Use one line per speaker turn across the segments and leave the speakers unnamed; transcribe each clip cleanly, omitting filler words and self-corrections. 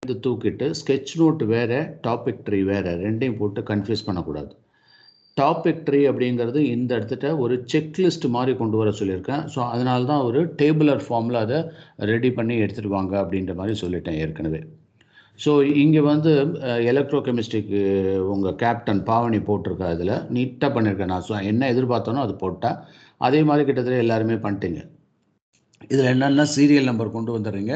இது தூக்கிட்டு sketch note வேறு, டாபிக் ட்ரீ வேறு, ரெண்டையும் போட்டு கன்ஃபியூஸ் பண்ணக்கூடாது. டாபிக் ட்ரீ அப்படிங்கிறது இந்த இடத்துல ஒரு செக்லிஸ்ட் மாதிரி கொண்டு வர சொல்லியிருக்கேன். ஸோ அதனால தான் ஒரு டேபுலர் ஃபார்மில் அதை ரெடி பண்ணி எடுத்துகிட்டு வாங்க அப்படின்ற மாதிரி சொல்லிட்டேன் ஏற்கனவே. ஸோ இங்கே வந்து எலக்ட்ரோ கெமிஸ்ட்ரிக்கு உங்கள் கேப்டன் பாவனி போட்டிருக்கா, இதில் நீட்டாக பண்ணியிருக்கேன். நான் என்ன எதிர்பார்த்தனோ அது போட்டால் அதே மாதிரி கிட்டத்தட்ட எல்லாருமே பண்ணிட்டீங்க. இதில் என்னென்னா சீரியல் நம்பர் கொண்டு வந்துடுறீங்க,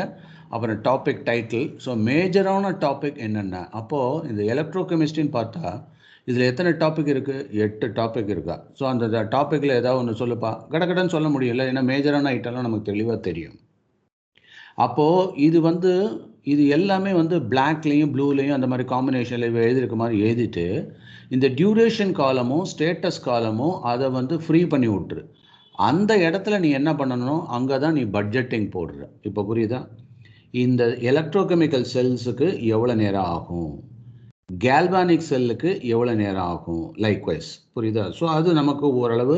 அப்புறம் டாபிக் டைட்டில். ஸோ மேஜரான டாபிக் என்னென்ன. அப்போது இந்த எலக்ட்ரோ கெமிஸ்ட்ரின்னு பார்த்தா இதில் எத்தனை டாபிக் இருக்குது? 8 டாபிக் இருக்கா. ஸோ அந்த டாப்பிக்கில் ஏதாவது ஒன்று சொல்லுப்பா, கடகடன்னு சொல்ல முடியல, ஏன்னா மேஜரான ஐட்டம்லாம் நமக்கு தெளிவாக தெரியும். அப்போது இது எல்லாமே வந்து பிளாக்லேயும் ப்ளூலேயும் அந்த மாதிரி காம்பினேஷனில் எழுதியிருக்க மாதிரி எழுதிட்டு இந்த டியூரேஷன் காலமும் ஸ்டேட்டஸ் காலமும் அதை வந்து ஃப்ரீ பண்ணி விட்டுரு. அந்த இடத்துல நீ என்ன பண்ணணும், அங்கே தான் நீ பட்ஜெட்டிங் போடுற. இப்போ புரியுதா? இந்த எலக்ட்ரோகெமிக்கல் செல்ஸுக்கு எவ்வளோ நேரம் ஆகும், கேல்வானிக் செல்லுக்கு எவ்வளோ நேரம் ஆகும், லைக்வைஸ். புரியுதா? ஸோ அது நமக்கு ஓரளவு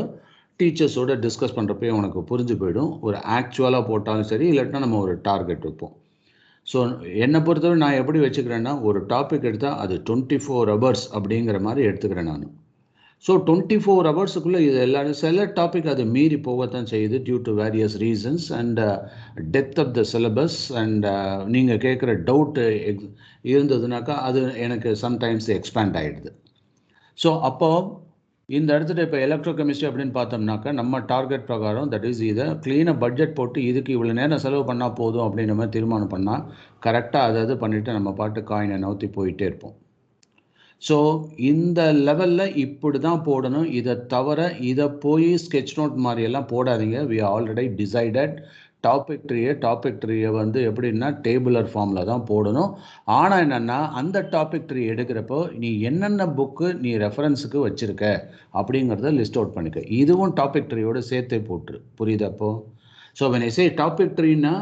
டீச்சர்ஸோடு டிஸ்கஸ் பண்ணுறப்பே உனக்கு புரிஞ்சு போயிடும். ஒரு ஆக்சுவலாக போட்டாலும் சரி, இல்லாட்டினா நம்ம ஒரு டார்கெட் வைப்போம். ஸோ என்னை பொறுத்தவரை நான் எப்படி வச்சுக்கிறேன்னா, ஒரு டாபிக் எடுத்தால் அது 24 hours அப்படிங்கிற மாதிரி எடுத்துக்கிறேன் நான். ஸோ 24 hours இது எல்லாரும் சில டாபிக் அது மீறி போகத்தான் செய்யுது, due to various reasons and depth of the syllabus and நீங்கள் கேட்குற டவுட்டு இருந்ததுனாக்கா அது எனக்கு சம்டைம்ஸ் எக்ஸ்பேண்ட் ஆகிடுது. ஸோ அப்போது இந்த இடத்துல இப்போ எலக்ட்ரோ கெமிஸ்ட்ரி அப்படின்னு பார்த்தோம்னாக்கா நம்ம டார்கெட் பிரகாரம் தட் இஸ் இதை க்ளீனாக பட்ஜெட் போட்டு இதுக்கு இவ்வளோ நேரம் செலவு பண்ணால் போதும் அப்படின்ற மாதிரி தீர்மானம் பண்ணால் கரெக்டாக அதாவது பண்ணிவிட்டு நம்ம பாட்டு காயினை நவுத்தி போயிட்டே இருப்போம். ஸோ இந்த லெவலில் இப்படி தான் போடணும். இதை தவிர இதை போய் ஸ்கெட்ச் நோட் மாதிரியெல்லாம் போடாதீங்க. வி ஆல்ரெடி டிசைடட் டாபிக் ட்ரீயை வந்து எப்படின்னா டேபுலர் ஃபார்மில் தான் போடணும். ஆனால் என்னென்னா அந்த டாபிக் ட்ரீ எடுக்கிறப்போ நீ என்னென்ன புக்கு நீ ரெஃபரன்ஸுக்கு வச்சுருக்க அப்படிங்கிறத லிஸ்ட் அவுட் பண்ணிக்க. இதுவும் டாபிக் ட்ரீயோடு சேர்த்தே போட்டுரு. புரியுதப்போ? So when I say topic ட்ரீன்னா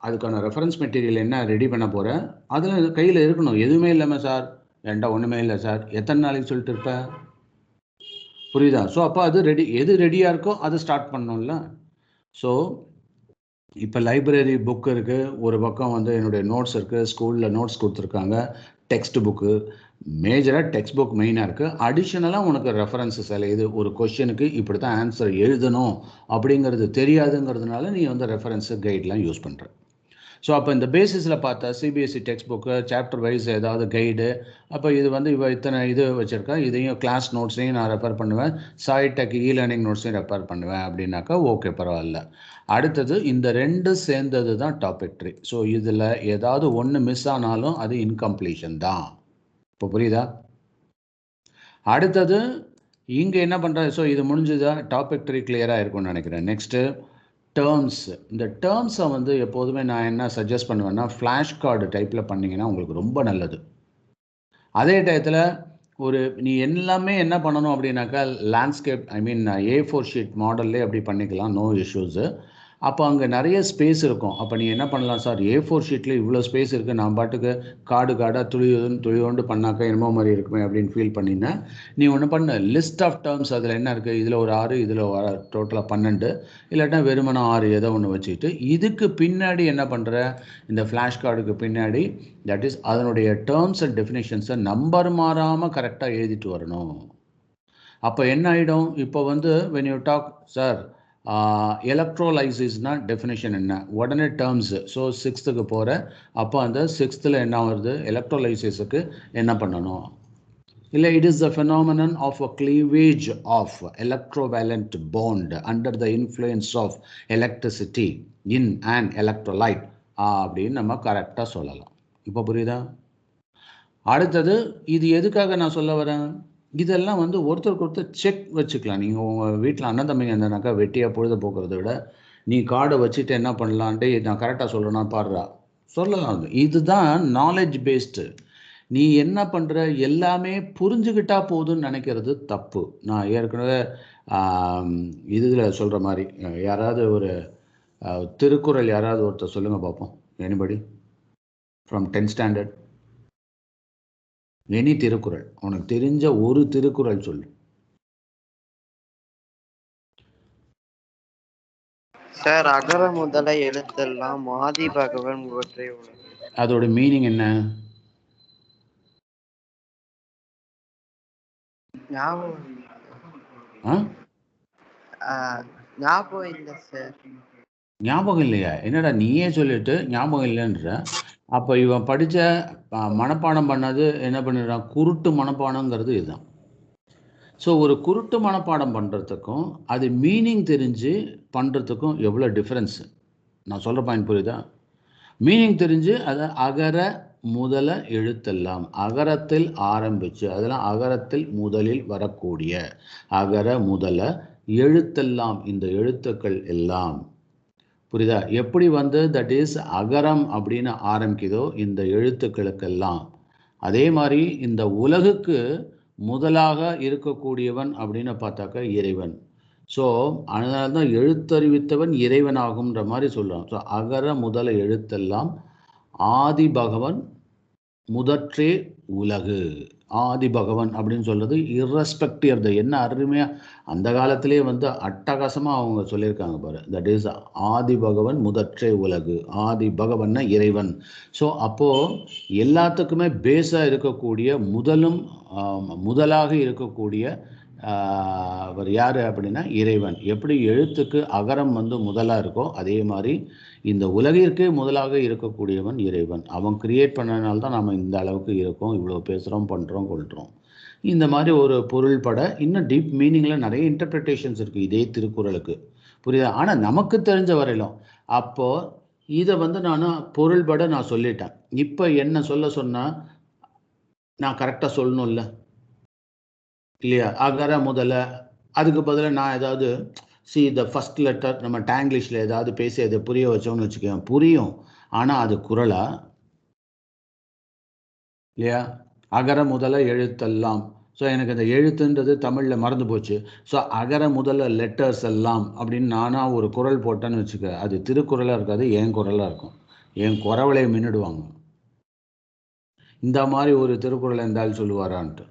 அதுக்கான ரெஃபரன்ஸ் மெட்டீரியல் என்ன ரெடி பண்ண போகிறேன், அதில் கையில் இருக்கணும். எதுவுமே இல்லாமல் சார் ஏன்டா ஒன்றுமே இல்லை சார், எத்தனை நாளைக்கு சொல்லிட்டு இருப்பேன்? புரியுதா? ஸோ அப்போ அது எது ரெடியாக இருக்கோ அதை ஸ்டார்ட் பண்ணணும்ல. ஸோ இப்போ லைப்ரரி புக் இருக்குது, ஒரு பக்கம் வந்து என்னுடைய நோட்ஸ் இருக்குது, ஸ்கூலில் நோட்ஸ் கொடுத்துருக்காங்க, டெக்ஸ்ட் புக்கு, மேஜராக டெக்ஸ்ட் புக் மெயினாக இருக்குது. அடிஷ்னலாக உனக்கு ரெஃபரன்ஸஸ் இது ஒரு கொஷனுக்கு இப்படி தான் ஆன்சர் எழுதணும் அப்படிங்கிறது தெரியாதுங்கிறதுனால நீ வந்து ரெஃபரன்ஸு கைட்லாம் யூஸ் பண்ணுற. ஸோ அப்போ இந்த பேசிஸில் பார்த்தா CBSE text book chapter wise ஏதாவது கைடு, அப்போ இது வந்து இத்தனை இது வச்சுருக்கேன், இதையும் கிளாஸ் நோட்ஸையும் நான் ரெஃபர் பண்ணுவேன், சாய்டெக் லேர்னிங் நோட்ஸையும் ரெஃபர் பண்ணுவேன் அப்படின்னாக்கா ஓகே, பரவாயில்ல. அடுத்தது இந்த ரெண்டு சேர்ந்தது தான் டாபிக் ட்ரீ. ஸோ இதில் ஏதாவது ஒன்று மிஸ் ஆனாலும் அது இன்கம்ப்ளீஷன் தான். இப்போ புரியுதா? அடுத்தது இங்கே என்ன பண்ணுறது? ஸோ இது முடிஞ்சுதான், டாபிக் ட்ரீ கிளியராக இருக்கும்னு நினைக்கிறேன். Next terms. இந்த டேர்ம்ஸை வந்து எப்போதுமே நான் என்ன சஜஸ்ட் பண்ணுவேன்னா ஃப்ளாஷ் கார்டு டைப்பில் பண்ணிங்கன்னா உங்களுக்கு ரொம்ப நல்லது. அதே டயத்தில் நீ எல்லாமே என்ன பண்ணணும் அப்படின்னாக்கா லேண்ட்ஸ்கேப், ஐ மீன் A4 ஷீட் மாடல்லே அப்படி பண்ணிக்கலாம், நோ இஷ்யூஸு. அப்போ அங்கே நிறைய ஸ்பேஸ் இருக்கும். அப்போ நீ என்ன பண்ணலாம், சார் A4 ஷீட்டில் இவ்வளோ ஸ்பேஸ் இருக்குது, நான் பாட்டுக்கு காடாக துளியோண்டு பண்ணாக்கா என்னமோ மாதிரி இருக்குமே அப்படின்னு ஃபீல் பண்ணினா நீ ஒன்று பண்ண, லிஸ்ட் ஆஃப் டேர்ம்ஸ் அதில் என்ன இருக்குது, இதில் ஒரு 6, இதில் டோட்டலாக 12, இல்லாட்டா வெறுமனா 6 ஏதோ ஒன்று வச்சுக்கிட்டு இதுக்கு பின்னாடி என்ன பண்ணுற, இந்த ஃப்ளாஷ் கார்டுக்கு பின்னாடி தட் இஸ் அதனுடைய டேர்ம்ஸ் அண்ட் டெஃபினேஷன்ஸை நம்பர் மாறாமல் கரெக்டாக எழுதிட்டு வரணும். அப்போ என்ன ஆகிடும், இப்போ வந்து when you talk சார் எலக்ட்ரோலைசிஸ்னால் டெஃபினேஷன் என்ன, உடனே டேர்ம்ஸு. ஸோ 6th போகிற, அப்போ அந்த 6th என்ன வருது, எலக்ட்ரோலைசிஸுக்கு என்ன பண்ணணும், இல்லை it is the phenomenon of a cleavage of electrovalent bond under the influence of electricity in and electrolyte அப்படின்னு நம்ம கரெக்டாக சொல்லலாம். இப்போ புரியுதா? அடுத்தது இது எதுக்காக நான் சொல்ல வரேன், இதெல்லாம் வந்து ஒருத்தருக்கு ஒருத்தர் செக் வச்சுக்கலாம். நீங்கள் உங்கள் வீட்டில் அண்ணன் தம்பிங்க இருந்தனாக்கா வெட்டியாக பொழுது போக்குறத விட நீ கார்டை வச்சுட்டு என்ன பண்ணலான்ட்டு நான் கரெக்டாக சொல்லணும்னா பாடுறா சொல்லலாம். இதுதான் நாலேஜ் பேஸ்டு. நீ என்ன பண்ணுற, எல்லாமே புரிஞ்சுக்கிட்டா போதும்னு நினைக்கிறது தப்பு. நான் ஏற்கனவே இதில் சொல்கிற மாதிரி யாராவது ஒரு திருக்குறள் யாராவது ஒருத்தர் சொல்லுங்கள் பார்ப்போம். Anybody from 10th standard, any Thirukkural, உனக்கு தெரிஞ்ச ஒரு திருக்குறள் சொல்லு.
சார், அகர முதல எழுத்தெல்லாம் ஆதி பகவன் ஒன்றே உலகு.
அதோட மீனிங் என்ன? ஞாபகம் இல்லையா? என்னடா நீயே சொல்லிட்டு ஞாபகம் இல்லைன்ற. அப்போ இவன் படித்த மனப்பாடம் பண்ணது என்ன பண்ணிடுறான்? குருட்டு மனப்பாடங்கிறது இதுதான். ஸோ ஒரு குருட்டு மனப்பாடம் பண்ணுறதுக்கும் அது மீனிங் தெரிஞ்சு பண்ணுறதுக்கும் எவ்வளோ டிஃப்ரென்ஸு. நான் சொல்கிற பாயிண்ட் புரியுதா? மீனிங் தெரிஞ்சு அதை அகர முதல எழுத்தெல்லாம் அகரத்தில் ஆரம்பித்து அதெல்லாம் அகரத்தில் முதலில் வரக்கூடிய அகர முதல எழுத்தெல்லாம் இந்த எழுத்துக்கள் எல்லாம் புரியுதா? எப்படி வந்து தட் இஸ் அகரம் அப்படின்னு ஆரம்பிக்குதோ இந்த எழுத்துக்களுக்கெல்லாம், அதே மாதிரி இந்த உலகுக்கு முதலாக இருக்கக்கூடியவன் அப்படின்னு பார்த்தாக்கா இறைவன். ஸோ அதனால தான் எழுத்தறிவித்தவன் இறைவன் ஆகும்ன்ற மாதிரி சொல்கிறான். ஸோ அகர முதல எழுத்தெல்லாம் ஆதி பகவன் முதற்றே உலகு. ஆதி பகவன் அப்படின்னு சொல்கிறது இர்ரெஸ்பெக்டிவ் ஆஃப் த என்ன அருமையாக அந்த காலத்திலே வந்து அட்டகாசமாக அவங்க சொல்லியிருக்காங்க பாரு. தட் இஸ் ஆதி பகவன் முதற்றே உலகு. ஆதி பகவன்னா இறைவன். ஸோ அப்போது எல்லாத்துக்குமே பேஸாக இருக்கக்கூடிய முதலாக இருக்கக்கூடிய அவர் யார் அப்படின்னா இறைவன். எப்படி எழுத்துக்கு அகரம் வந்து முதலாக இருக்கோ அதே மாதிரி இந்த உலகிற்கே முதலாக இருக்கக்கூடியவன் இறைவன். அவன் கிரியேட் பண்ணனால தான் நம்ம இந்த அளவுக்கு இருக்கோம், இவ்வளோ பேசுகிறோம், பண்ணுறோம், கொள்கிறோம். இந்த மாதிரி ஒரு பொருள்பட இன்னும் டீப் மீனிங்கில் நிறைய இன்டர்பிரிட்டேஷன்ஸ் இருக்குது இதே திருக்குறளுக்கு, புரியுதா? ஆனால் நமக்கு தெரிஞ்ச வரையிலும் அப்போது இதை வந்து நான் பொருள்பட நான் சொல்லிட்டேன். இப்போ என்ன சொல்ல சொன்னால் நான் கரெக்டாக சொல்லணும்ல இல்லையா? அகர முதல அதுக்கு பதிலாக நான் ஏதாவது த ஃபஸ்ட் லெட்டர் நம்ம டேங்கிலீஷில் ஏதாவது பேசி அதை புரிய வச்சோம்னு வச்சுக்கோங்க, புரியும். ஆனால் அது குறளா இல்லையா? அகர முதல எழுத்தெல்லாம். ஸோ எனக்கு அந்த எழுத்துன்றது தமிழில் மறந்து போச்சு. ஸோ அகர முதல லெட்டர்ஸ் எல்லாம் அப்படின்னு நானாக ஒரு குரல் போட்டேன்னு வச்சுக்க, அது திருக்குறளாக இருக்காது, என் குரலாக இருக்கும். என் குறவளையை மின்னிடுவாங்க. இந்த மாதிரி ஒரு திருக்குறளை இருந்தாலும் சொல்லுவாரான்ட்டு.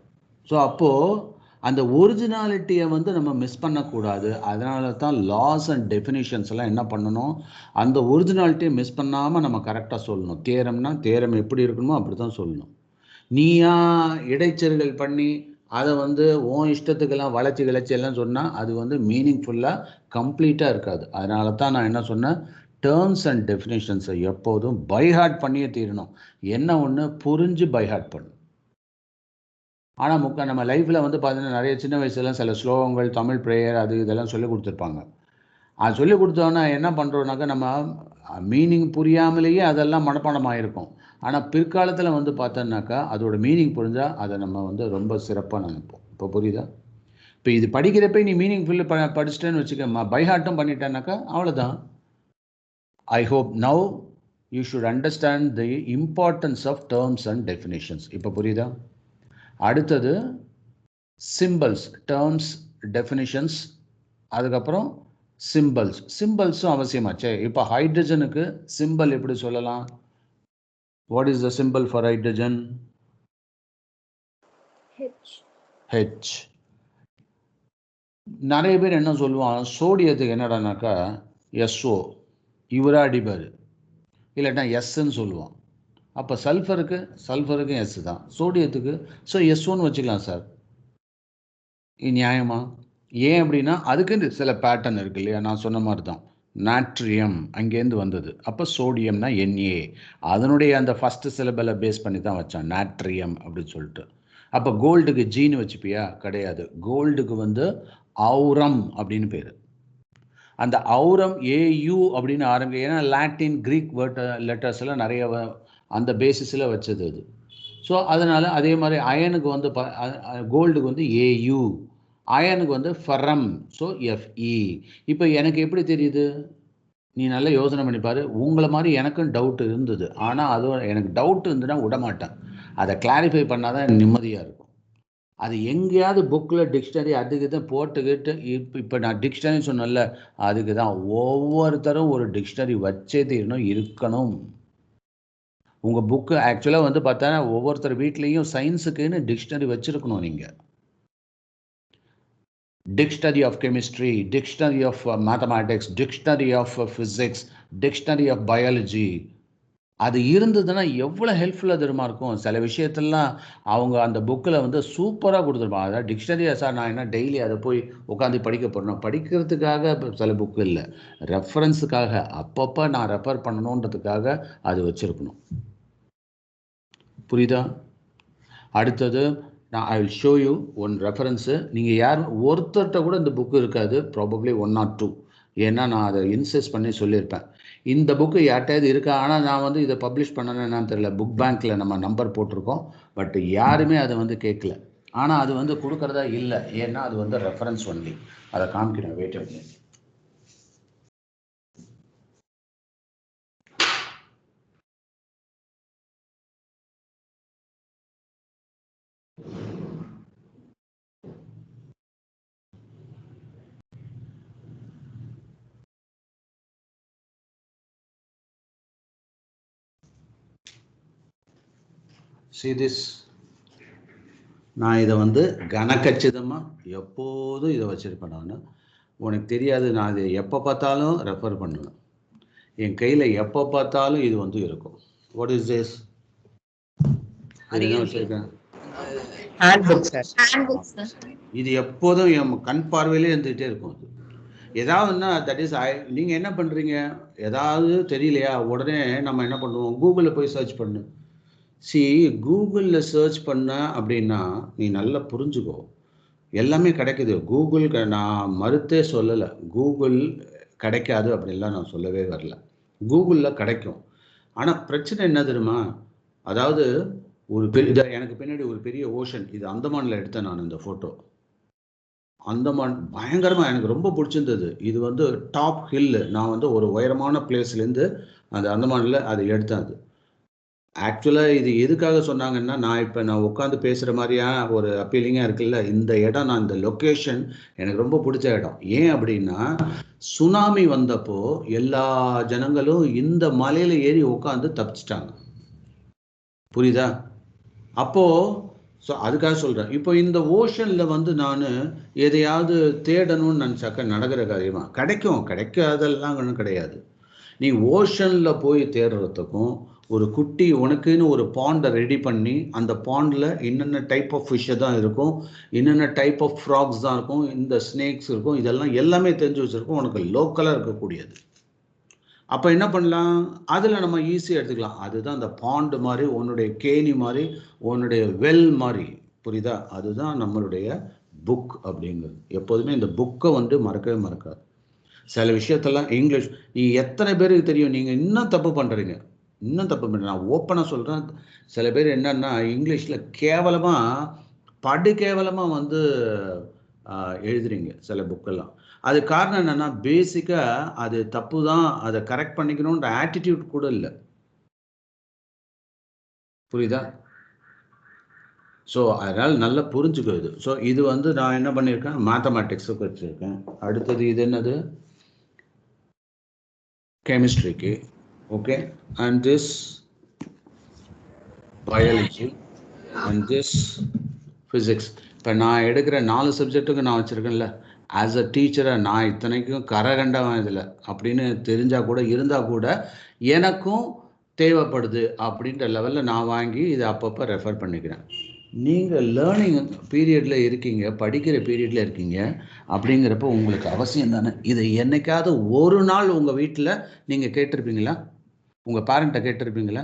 ஸோ அப்போது அந்த ஒரிஜினாலிட்டியை வந்து நம்ம மிஸ் பண்ணக்கூடாது. அதனால தான் லாஸ் அண்ட் டெஃபினிஷன்ஸ் எல்லாம் என்ன பண்ணணும், அந்த ஒரிஜினாலிட்டியை மிஸ் பண்ணாமல் நம்ம கரெக்டாக சொல்லணும். தேரம்னா தேரம் எப்படி இருக்கணுமோ அப்படி தான் சொல்லணும். நீயா இடைச்செருகல் பண்ணி அதை வந்து உன் இஷ்டத்துக்கெல்லாம் வளைச்சி எல்லாம் சொன்னால் அது வந்து மீனிங்ஃபுல்லாக கம்ப்ளீட்டாக இருக்காது. அதனால தான் நான் என்ன சொன்னேன், டேர்ம்ஸ் அண்ட் டெஃபினேஷன்ஸை எப்போதும் பைஹார்ட் பண்ணியே தீரணும். என்ன ஒன்று புரிஞ்சு பைஹார்ட் பண்ணணும். ஆனால் நம்ம லைஃப்பில் வந்து பார்த்தீங்கன்னா நிறைய சின்ன வயசுலாம் சில ஸ்லோகங்கள், தமிழ் ப்ரேயர் அது இதெல்லாம் சொல்லி கொடுத்துருப்பாங்க. அது சொல்லி கொடுத்தோன்னா என்ன பண்ணுறோன்னாக்கா நம்ம மீனிங் புரியாமலேயே அதெல்லாம் மனப்பாடமாக இருக்கும். ஆனால் பிற்காலத்தில் வந்து பார்த்தோன்னாக்கா அதோட மீனிங் புரிஞ்சால் அதை நம்ம வந்து ரொம்ப சிறப்பாக நினைப்போம். இப்போ புரியுதா? இப்போ இது படிக்கிறப்ப நீ மீனிங் ஃபுல்லு படிச்சிட்டேன்னு வச்சுக்க, பைஹார்ட்டும் பண்ணிட்டேன்னாக்கா அவ்வளோதான். I hope now you should understand the importance of terms and definitions. இப்போ புரியுதா? அடுத்தது சிம்பிள்ஸ், டேர்ம்ஸ், டெஃபினிஷன்ஸ், அதுக்கப்புறம் சிம்பிள்ஸும் அவசியமாச்சே. இப்போ ஹைட்ரஜனுக்கு சிம்பிள் எப்படி சொல்லலாம்? What is the simple for hydrogen? H. நிறைய பேர் என்ன சொல்லுவான், சோடியத்துக்கு என்னடானாக்கா SO இவரா அடிப்பார், இல்லாட்டா எஸ்ன்னு சொல்லுவான். அப்போ சல்ஃபருக்கும் எஸ் தான், சோடியத்துக்கு ஸோ SOன்னு வச்சுக்கலாம் சார். நியாயமா? ஏன் அப்படின்னா அதுக்கு சில பேட்டர்ன் இருக்கு இல்லையா? நான் சொன்ன மாதிரி தான் நாட்ரியம் அங்கேருந்து வந்தது. அப்போ சோடியம்னா NA, அதனுடைய அந்த ஃபஸ்ட்டு சிலபலை பேஸ் பண்ணி தான் வச்சான் நாட்ரியம் அப்படின்னு சொல்லிட்டு. அப்போ கோல்டுக்கு ஜீனு வச்சுப்பியா? கிடையாது. கோல்டுக்கு வந்து ஔரம் அப்படின்னு பேர். அந்த ஔரம் AU அப்படின்னு ஆரம்பிக்க, ஏன்னா லாட்டின் கிரீக் லெட்டர்ஸ் எல்லாம் நிறைய அந்த பேசிஸில் வச்சது அது. ஸோ அதனால் அதே மாதிரி அயனுக்கு வந்து கோல்டுக்கு வந்து AU, அயனுக்கு வந்து ஃபெரம், ஸோ FE. இப்போ எனக்கு எப்படி தெரியுது? நீ நல்லா யோசனை பண்ணிப்பார். உங்களை மாதிரி எனக்கும் டவுட் இருந்தது. ஆனால் அதுவும் எனக்கு டவுட் இருந்துன்னா விட மாட்டேன். அதை கிளாரிஃபை பண்ணால் தான் நிம்மதியாக இருக்கும். அது எங்கேயாவது புக்கில் டிக்ஷனரி அதுக்கு தான் போட்டுக்கிட்டு இப்போ நான் டிக்ஷனரி சொன்னல, அதுக்கு தான் ஒவ்வொருத்தரும் ஒரு டிக்ஷனரி வச்சே தீரணும், இருக்கணும். உங்கள் புக்கு ஆக்சுவலாக வந்து பார்த்தா ஒவ்வொருத்தர் வீட்லேயும் சயின்ஸுக்குன்னு டிக்ஷனரி வச்சுருக்கணும். நீங்கள் dictionary of chemistry, dictionary of mathematics, dictionary of physics, dictionary of biology, அது இருந்ததுன்னா எவ்வளோ ஹெல்ப்ஃபுல்லாக தெரியுமா இருக்கும். சில விஷயத்தெல்லாம் அவங்க அந்த புக்கில் வந்து சூப்பராக கொடுத்துருப்பாங்க. அதாவது டிக்ஷனரியா சார் நான் என்ன டெய்லி அதை போய் உட்காந்து படிக்க போகிறேன், படிக்கிறதுக்காக சில புக்கு இல்லை, ரெஃபரன்ஸுக்காக அப்பப்போ நான் ரெஃபர் பண்ணணுன்றதுக்காக அது வச்சுருக்கணும். புரியுதா? அடுத்தது நான் I will show you one reference. நீங்கள் யாரும் ஒருத்தர்கிட்ட கூட இந்த புக்கு இருக்காது, ப்ராபப்ளி 1 or 2. ஏன்னா நான் அதை இன்சிஸ்ட் பண்ணி சொல்லியிருப்பேன், இந்த புக்கு யார்கிட்டயாவது இருக்கா. ஆனால் நான் வந்து இதை பப்ளிஷ் பண்ணணும் என்னன்னு தெரியல. புக் பேங்க்கில் நம்ம நம்பர் போட்டிருக்கோம், பட் யாருமே அதை வந்து கேட்கல. ஆனால் அது வந்து கொடுக்குறதா இல்லை, ஏன்னா அது வந்து ரெஃபரன்ஸ் ஒன்லி. அதை காமிக்கிறேன், வெயிட் பண்ணி. See this? நான் இதை வந்து கனக்கச்சிதமாக எப்போதும் இதை வச்சுருப்பேன். நான் உனக்கு தெரியாது, நான் இதை எப்போ பார்த்தாலும் ரெஃபர் பண்ணுவேன். என் கையில் எப்போ பார்த்தாலும் இது வந்து இருக்கும். What is this? என்ன வச்சுருக்கேன்? இது எப்போதும் என் கண் பார்வையிலே இருந்துகிட்டே இருக்கும். அது ஏதாவதுன்னா தட் இஸ் நீங்கள் என்ன பண்ணுறீங்க, ஏதாவது தெரியலையா, உடனே நம்ம என்ன பண்ணுவோம், கூகுளில் போய் சர்ச் பண்ணு. கூகுளில் சர்ச் பண்ண அப்படின்னா நீ நல்லா புரிஞ்சுக்கோ, எல்லாமே கிடைக்குது. கூகுள் நான் மறுத்தே சொல்லலை, கூகுள் கிடைக்காது அப்படின்லாம் நான் சொல்லவே வரல. கூகுளில் கிடைக்கும். ஆனால் பிரச்சனை என்ன தெரியுமா, அதாவது ஒரு பெரிய, எனக்கு பின்னாடி ஒரு பெரிய ஓஷன், இது அந்தமானில் எடுத்தேன் நான் இந்த ஃபோட்டோ. அந்தமான் பயங்கரமாக எனக்கு ரொம்ப பிடிச்சிருந்தது. இது வந்து டாப் ஹில்லு, நான் வந்து ஒரு உயரமான பிளேஸ்லேருந்து அந்த அந்தமானில் அதை எடுத்தேன். அது ஆக்சுவலாக இது எதுக்காக சொன்னாங்கன்னா, நான் உட்காந்து பேசுகிற மாதிரியான ஒரு அப்பீலிங்காக இருக்குல்ல, இந்த இடம், நான் இந்த லொக்கேஷன் எனக்கு ரொம்ப பிடிச்ச இடம். ஏன் அப்படின்னா, சுனாமி வந்தப்போ எல்லா ஜனங்களும் இந்த மலையில் ஏறி உட்காந்து தப்பிச்சிட்டாங்க. புரியுதா? அப்போது ஸோ அதுக்காக சொல்கிறேன். இப்போ இந்த ஓஷனில் வந்து நான் எதையாவது தேடணும்னு நினச்சாக்க நடக்கிற காரியமாக கிடைக்கும், கிடைக்காதெல்லாம் ஒன்றும் கிடையாது. நீ ஓஷனில் போய் தேடுறதுக்கும் ஒரு குட்டி உனக்குன்னு ஒரு பாண்டை ரெடி பண்ணி அந்த பாண்டில் என்னென்ன டைப் ஆஃப் ஃபிஷ்ஷை தான் இருக்கும், என்னென்ன டைப் ஆஃப் ஃப்ராக்ஸ் தான் இருக்கும், இந்த ஸ்னேக்ஸ் இருக்கும், இதெல்லாம் எல்லாமே தெரிஞ்சு வச்சுருக்கோம், உனக்கு லோக்கலாக இருக்கக்கூடியது. அப்போ என்ன பண்ணலாம், அதில் நம்ம ஈஸியாக எடுத்துக்கலாம். அதுதான் அந்த பாண்டு மாதிரி, உன்னுடைய கேணி மாதிரி, உன்னுடைய வெல் மாதிரி. புரியுதா? அதுதான் நம்மளுடைய புக் அப்படிங்கிறது. எப்போதுமே இந்த புக்கை வந்து மறக்கவே மறக்காது. சில விஷயத்தெல்லாம் இங்கிலீஷ், நீ எத்தனை பேருக்கு தெரியும், நீங்கள் இன்னும் தப்பு பண்ணுறீங்க, இன்னும் தப்பு பண்ணுறேன். நான் ஓப்பனாக சொல்கிறேன், சில பேர் என்னன்னா இங்கிலீஷில் கேவலமாக வந்து எழுதுறீங்க சில புக்கெல்லாம். அது காரணம் என்னென்னா, பேசிக்காக அது தப்பு தான், அதை கரெக்ட் பண்ணிக்கணுன்ற ஆட்டிடியூட் கூட இல்லை. புரியுதா? ஸோ அதனால் நல்லா புரிஞ்சுக்குது. ஸோ இது வந்து நான் என்ன பண்ணியிருக்கேன், மேத்தமேட்டிக்ஸுக்கு வச்சுருக்கேன். அடுத்தது இது என்னது, கெமிஸ்ட்ரிக்கு. Okay, and this biology, and this physics. இப்போ நான் எடுக்கிற 4 சப்ஜெக்ட்டுக்கு நான் வச்சுருக்கேன்ல, ஆஸ் அ டீச்சரை நான் இத்தனைக்கும் கரகண்டவன் இதில் அப்படின்னு தெரிஞ்சால் கூட, இருந்தால் கூட எனக்கும் தேவைப்படுது அப்படின்ற லெவலில் நான் வாங்கி இதை அப்பப்போ ரெஃபர் பண்ணிக்கிறேன். நீங்கள் லேர்னிங் பீரியடில் இருக்கீங்க, படிக்கிற பீரியடில் இருக்கீங்க அப்படிங்கிறப்ப உங்களுக்கு அவசியம் தானே. இதை என்னைக்காவது ஒரு நாள் உங்கள் வீட்டில் நீங்கள் கேட்டிருப்பீங்களா, உங்கள் பேரண்ட்டை கேட்டிருப்பீங்களா?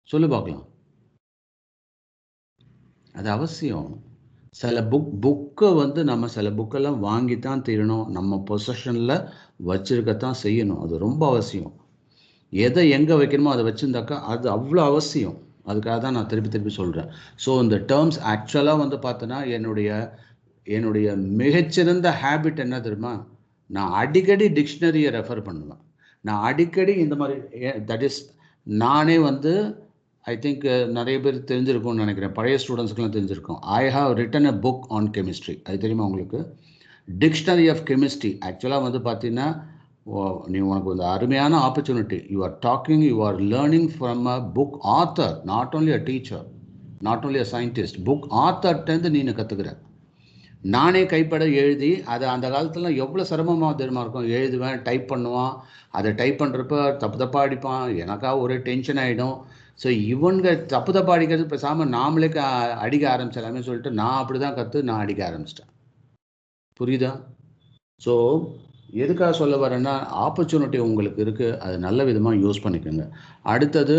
சொல்லு பார்க்கலாம். அது அவசியம். சில புக்கை வந்து நம்ம சில புக்கெல்லாம் வாங்கித்தான் தீரணும், நம்ம பொசஷனில் வச்சுருக்கத்தான் செய்யணும். அது ரொம்ப அவசியம். எதை எங்கே வைக்கணுமோ அதை வச்சுருந்தாக்கா அது அவ்வளோ அவசியம். அதுக்காக தான் நான் திருப்பி சொல்கிறேன். ஸோ இந்த டேர்ம்ஸ் ஆக்சுவலாக வந்து பார்த்தோன்னா, என்னுடைய மிகச்சிறந்த ஹேபிட் என்ன தெரியுமா, நான் அடிக்கடி டிக்ஷனரியை ரெஃபர் பண்ணுவேன். நான் அடிக்கடி இந்த மாதிரி, தட் இஸ், நானே வந்து ஐ திங்க் நிறைய பேர் தெரிஞ்சிருக்கும்னு நினைக்கிறேன், பழைய ஸ்டூடெண்ட்ஸ்க்குலாம் தெரிஞ்சிருக்கும். I have written a book on chemistry. அது தெரியுமா உங்களுக்கு? Dictionary of chemistry. ஆக்சுவலாக வந்து பார்த்தீங்கன்னா, நீ உனக்கு ஒரு அருமையான opportunity. You are talking, you are learning from a book author, not only a teacher, not only a scientist. Book ஆத்தர்ட்டேருந்து நீ கற்றுக்கிற. நானே கைப்பட எழுதி அதை அந்த காலத்துல எவ்வளோ சிரமமாக தெரியுமா இருக்கும். எழுதுவேன், டைப் பண்ணுவான், அதை டைப் பண்ணுறப்ப தப்பு தப்பாக அடிப்பான், எனக்கா ஒரே டென்ஷன் ஆகிடும். ஸோ இவனுங்க தப்பு தப்பாக அடிக்கிறது பேசாமல் நாமளே அடிக்க ஆரம்பிச்சிடலாமே சொல்லிட்டு நான் அப்படி தான் நான் அடிக்க ஆரம்பிச்சிட்டேன். புரியுதா? ஸோ எதுக்காக சொல்ல வரேன்னா, ஆப்பர்ச்சுனிட்டி உங்களுக்கு இருக்குது, அது நல்ல விதமாக யூஸ் பண்ணிக்கோங்க. அடுத்தது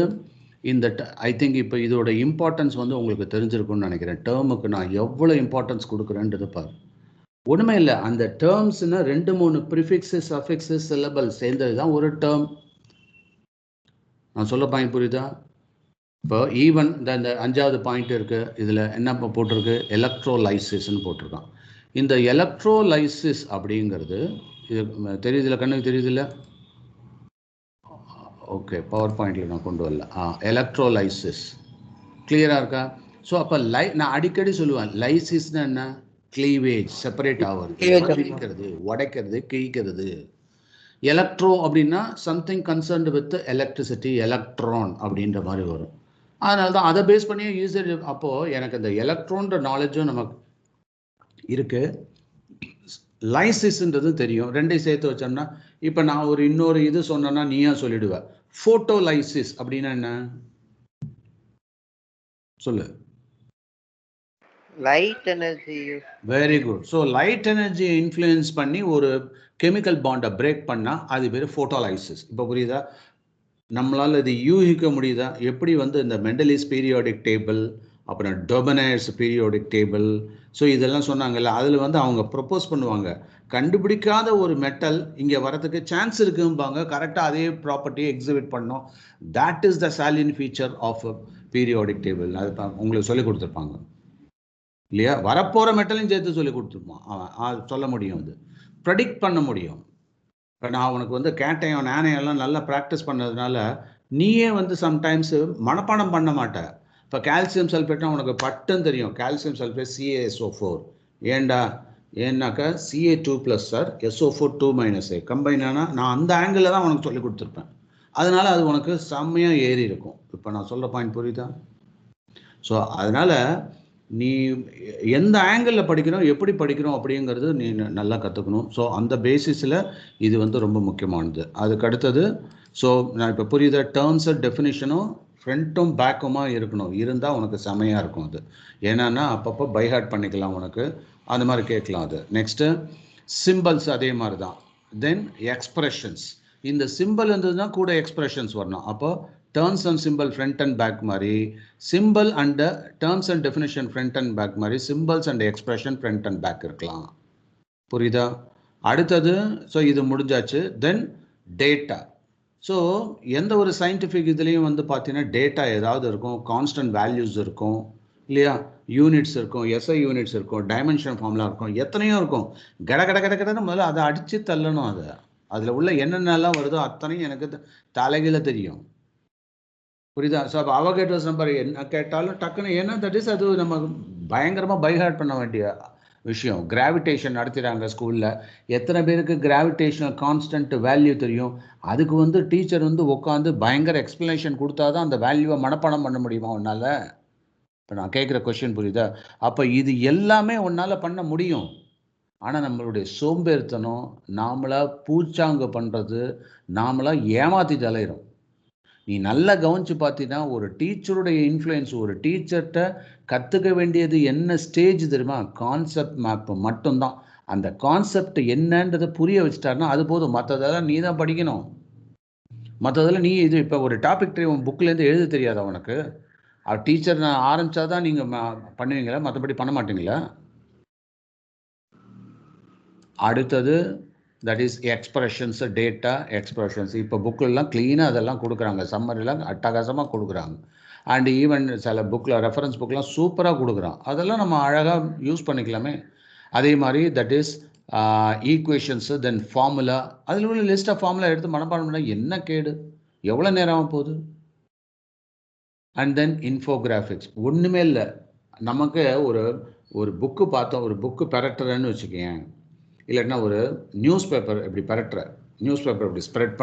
இந்த ஐ திங்க் இப்போ இதோட இம்பார்ட்டன்ஸ் வந்து உங்களுக்கு தெரிஞ்சிருக்கும்னு நினைக்கிறேன். டேர்முக்கு நான் எவ்வளோ இம்பார்ட்டன்ஸ் கொடுக்குறேன்றது பாரு. ஒன்றுமே இல்லை, அந்த டேர்ம்ஸ்னா 2-3 ப்ரிஃபிக்ஸஸ், சஃபிக்ஸஸ், சிலபல் சேர்ந்தது தான் ஒரு டேர்ம். நான் சொல்ல பாயிண்ட் புரியுதா? இப்போ ஈவன் இந்த 5வது பாயிண்ட் இருக்குது, இதில் என்ன போட்டிருக்கு, எலக்ட்ரோலைசிஸ்ன்னு போட்டிருக்கான். இந்த எலக்ட்ரோலைசிஸ் அப்படிங்கிறது இது தெரியுதுல்ல, கண்ணுக்கு தெரியுதுல்ல? ஓகே, பவர் பாயிண்டில் நான் கொண்டு வரல. எலக்ட்ரோலைசிஸ் கிளியராக இருக்கா? ஸோ அப்போ நான் அடிக்கடி சொல்லுவேன், லைசிஸ்னா என்ன? கிளீவேஜ், செப்பரேட் ஆகிறது, கிழிக்கிறது, உடைக்கிறது, கிழிக்கிறது. எலக்ட்ரோ அப்படின்னா something concerned with electricity, electron அப்படின்ற மாதிரி வரும். அதனால தான் அதை பேஸ் பண்ணியே யூசர். அப்போது எனக்கு இந்த எலக்ட்ரான்ற நாலேஜும் நமக்கு இருக்குது, லைசிஸ்ன்றது தெரியும். ரெண்டையும் சேர்த்து வச்சோம்னா, இப்போ நான் ஒரு இன்னொரு இது சொன்னேன்னா நீயா சொல்லிடுவேன். ஃபோட்டோலைசிஸ் அப்படின்னா என்ன சொல்லு?
Light energy.
Very good. So light energy influence பண்ணி ஒரு கெமிக்கல் பாண்டை பிரேக் பண்ணால் அது பேர் ஃபோட்டோலைசிஸ். இப்போ புரியுதா? நம்மளால் இது யூகிக்க முடியுதா? எப்படி வந்து இந்த மெண்டலிஸ் பீரியாடிக் டேபிள், அப்புறம் டொபனர்ஸ் பீரியாடிக் டேபிள், ஸோ இதெல்லாம் சொன்னாங்கல்ல, அதில் வந்து அவங்க ப்ரொப்போஸ் பண்ணுவாங்க, கண்டுபிடிக்காத ஒரு மெட்டல் இங்கே வரதுக்கு சான்ஸ் இருக்கும்பாங்க. கரெக்டாக அதே ப்ராப்பர்ட்டியை எக்ஸிபிட் பண்ணோம். That is the salient feature of periodic table. அது உங்களுக்கு சொல்லி கொடுத்துருப்பாங்க இல்லையா? வரப்போகிற மெட்டலையும் சேர்த்து சொல்லி கொடுத்துருப்பான் அவன். சொல்ல முடியும், அது ப்ரெடிக்ட் பண்ண முடியும். இப்போ நான் உனக்கு வந்து கேட்டையும் நாணயம் நல்லா ப்ராக்டிஸ் பண்ணதுனால நீயே வந்து சம்டைம்ஸு மனப்பாடம் பண்ண மாட்டேன். இப்போ கால்சியம் சல்ஃபேட்னா உனக்கு பட்டுன்னு தெரியும், கால்சியம் சல்ஃபேட் CaSO4. ஏன்னாக்கா Ca2+ சார், SO4 2- கம்பைன் ஆனால் நான் அந்த ஆங்கிளில் தான் உனக்கு சொல்லி கொடுத்துருப்பேன். அதனால அது உனக்கு செம்மையாக ஏறி இருக்கும். இப்போ நான் சொல்ல பாயிண்ட் புரியுதா? ஸோ அதனால் நீ எந்த ஆங்கிளில் படிக்கிறோம், எப்படி படிக்கிறோம் அப்படிங்கிறது நீ நல்லா கற்றுக்கணும். ஸோ அந்த பேசிஸில் இது வந்து ரொம்ப முக்கியமானது. அதுக்கு அடுத்தது, ஸோ நான் இப்போ புரியுத டேர்ம்ஸு டெஃபினிஷனும் ஃப்ரண்ட்டும் பேக்குமா இருக்கணும், இருந்தால் உனக்கு செமையாக இருக்கும். அது ஏன்னா அப்பப்போ பைஹார்ட் பண்ணிக்கலாம், உனக்கு அந்த மாதிரி கேட்கலாம். அது நெக்ஸ்ட்டு சிம்பிள்ஸ் அதே மாதிரி தான். தென் எக்ஸ்பிரஷன்ஸ், இந்த சிம்பிள் இருந்ததுன்னா கூட எக்ஸ்பிரஷன்ஸ் வரணும். அப்போ terms and symbol front and back மாதிரி, symbol and terms and definition front and back மாதிரி, symbols and expression front and back இருக்கலாம். புரியுதா? அடுத்தது, ஸோ இது முடிஞ்சாச்சு. தென் டேட்டா. ஸோ எந்த ஒரு சயின்டிஃபிக் இதுலேயும் வந்து பார்த்தீங்கன்னா டேட்டா ஏதாவது இருக்கும், கான்ஸ்டன்ட் வேல்யூஸ் இருக்கும் இல்லையா, யூனிட்ஸ் இருக்கும், SI யூனிட்ஸ் இருக்கும், டைமென்ஷன் ஃபார்முலா இருக்கும், எத்தனையோ இருக்கும். கடன்னு முதல்ல அதை அடித்து தள்ளணும். அதில் உள்ள என்னென்னலாம் வருதோ அத்தனையும் எனக்கு தலைகீழ தெரியும். புரியுதா? ஸோ அப்போ அவகேட்ரோஸ் நம்பர் என்ன கேட்டாலும் டக்குன்னு, ஏன்னா தட் இஸ் அது நம்ம பயங்கரமாக பைஹார்ட் பண்ண வேண்டிய விஷயம். கிராவிடேஷன் நடத்துகிறாங்க ஸ்கூலில், எத்தனை பேருக்கு கிராவிடேஷனல் கான்ஸ்டன்ட் வேல்யூ தெரியும்? அதுக்கு வந்து டீச்சர் வந்து உட்காந்து பயங்கர எக்ஸ்ப்ளனேஷன் கொடுத்தா தான் அந்த வேல்யூவை மனப்பாடம் பண்ண முடியுமா உன்னால்? இப்போ நான் கேட்குற கொஸ்டின் புரியுதா? அப்போ இது எல்லாமே உன்னால் பண்ண முடியும். ஆனால் நம்மளுடைய சோம்பேறித்தனம், நாமளாக பூச்சாங்க பண்ணுறது, நாமளாக ஏமாற்றிட்டு அலையிறோம். நீ நல்லா கவனித்து பார்த்தீங்கன்னா ஒரு டீச்சருடைய இன்ஃப்ளூயன்ஸ், ஒரு டீச்சர்கிட்ட கற்றுக்க வேண்டியது என்ன ஸ்டேஜ் தெரியுமா? கான்செப்ட் மேப்பு மட்டும்தான். அந்த கான்செப்ட் என்னன்றதை புரிய வச்சுட்டாருன்னா அது போதும். மற்றதெல்லாம் நீ தான் படிக்கணும். மற்றதெல்லாம் நீ இது இப்போ ஒரு டாபிக் உன் புக்கிலேருந்து எழுத தெரியாதா உனக்கு? டீச்சர் நான் ஆரம்பித்தா தான் நீங்கள் பண்ணுவீங்களா, மற்றபடி பண்ண மாட்டீங்களா? அடுத்தது that is expressions, data expressions. இப்போ புக்கிலலாம் க்ளீனாக அதெல்லாம் கொடுக்குறாங்க, சம்மரிலாம் அட்டகாசமாக கொடுக்குறாங்க. அண்ட் ஈவன் சில புக்கில், ரெஃபரன்ஸ் புக்கெலாம் சூப்பராக கொடுக்குறான், அதெல்லாம் நம்ம அழகாக யூஸ் பண்ணிக்கலாமே. அதே மாதிரி that is equations, then formula. அதில் உள்ள லிஸ்ட் ஆஃப் ஃபார்முலா எடுத்து மனப்பாடம் பண்ணால் என்ன கேடு, எவ்வளோ நேரம் போகுது? And then infographics. ஒன்றுமே இல்லை, நமக்கு ஒரு புக்கு பார்த்தோம், ஒரு புக்கு பெரட்டுறேன்னு வச்சுக்கேன், இல்லைன்னா ஒரு நியூஸ் பேப்பர் இப்படி பெரட்டுற, நியூஸ் பேப்பர் இப்படி ஸ்ப்ரெட்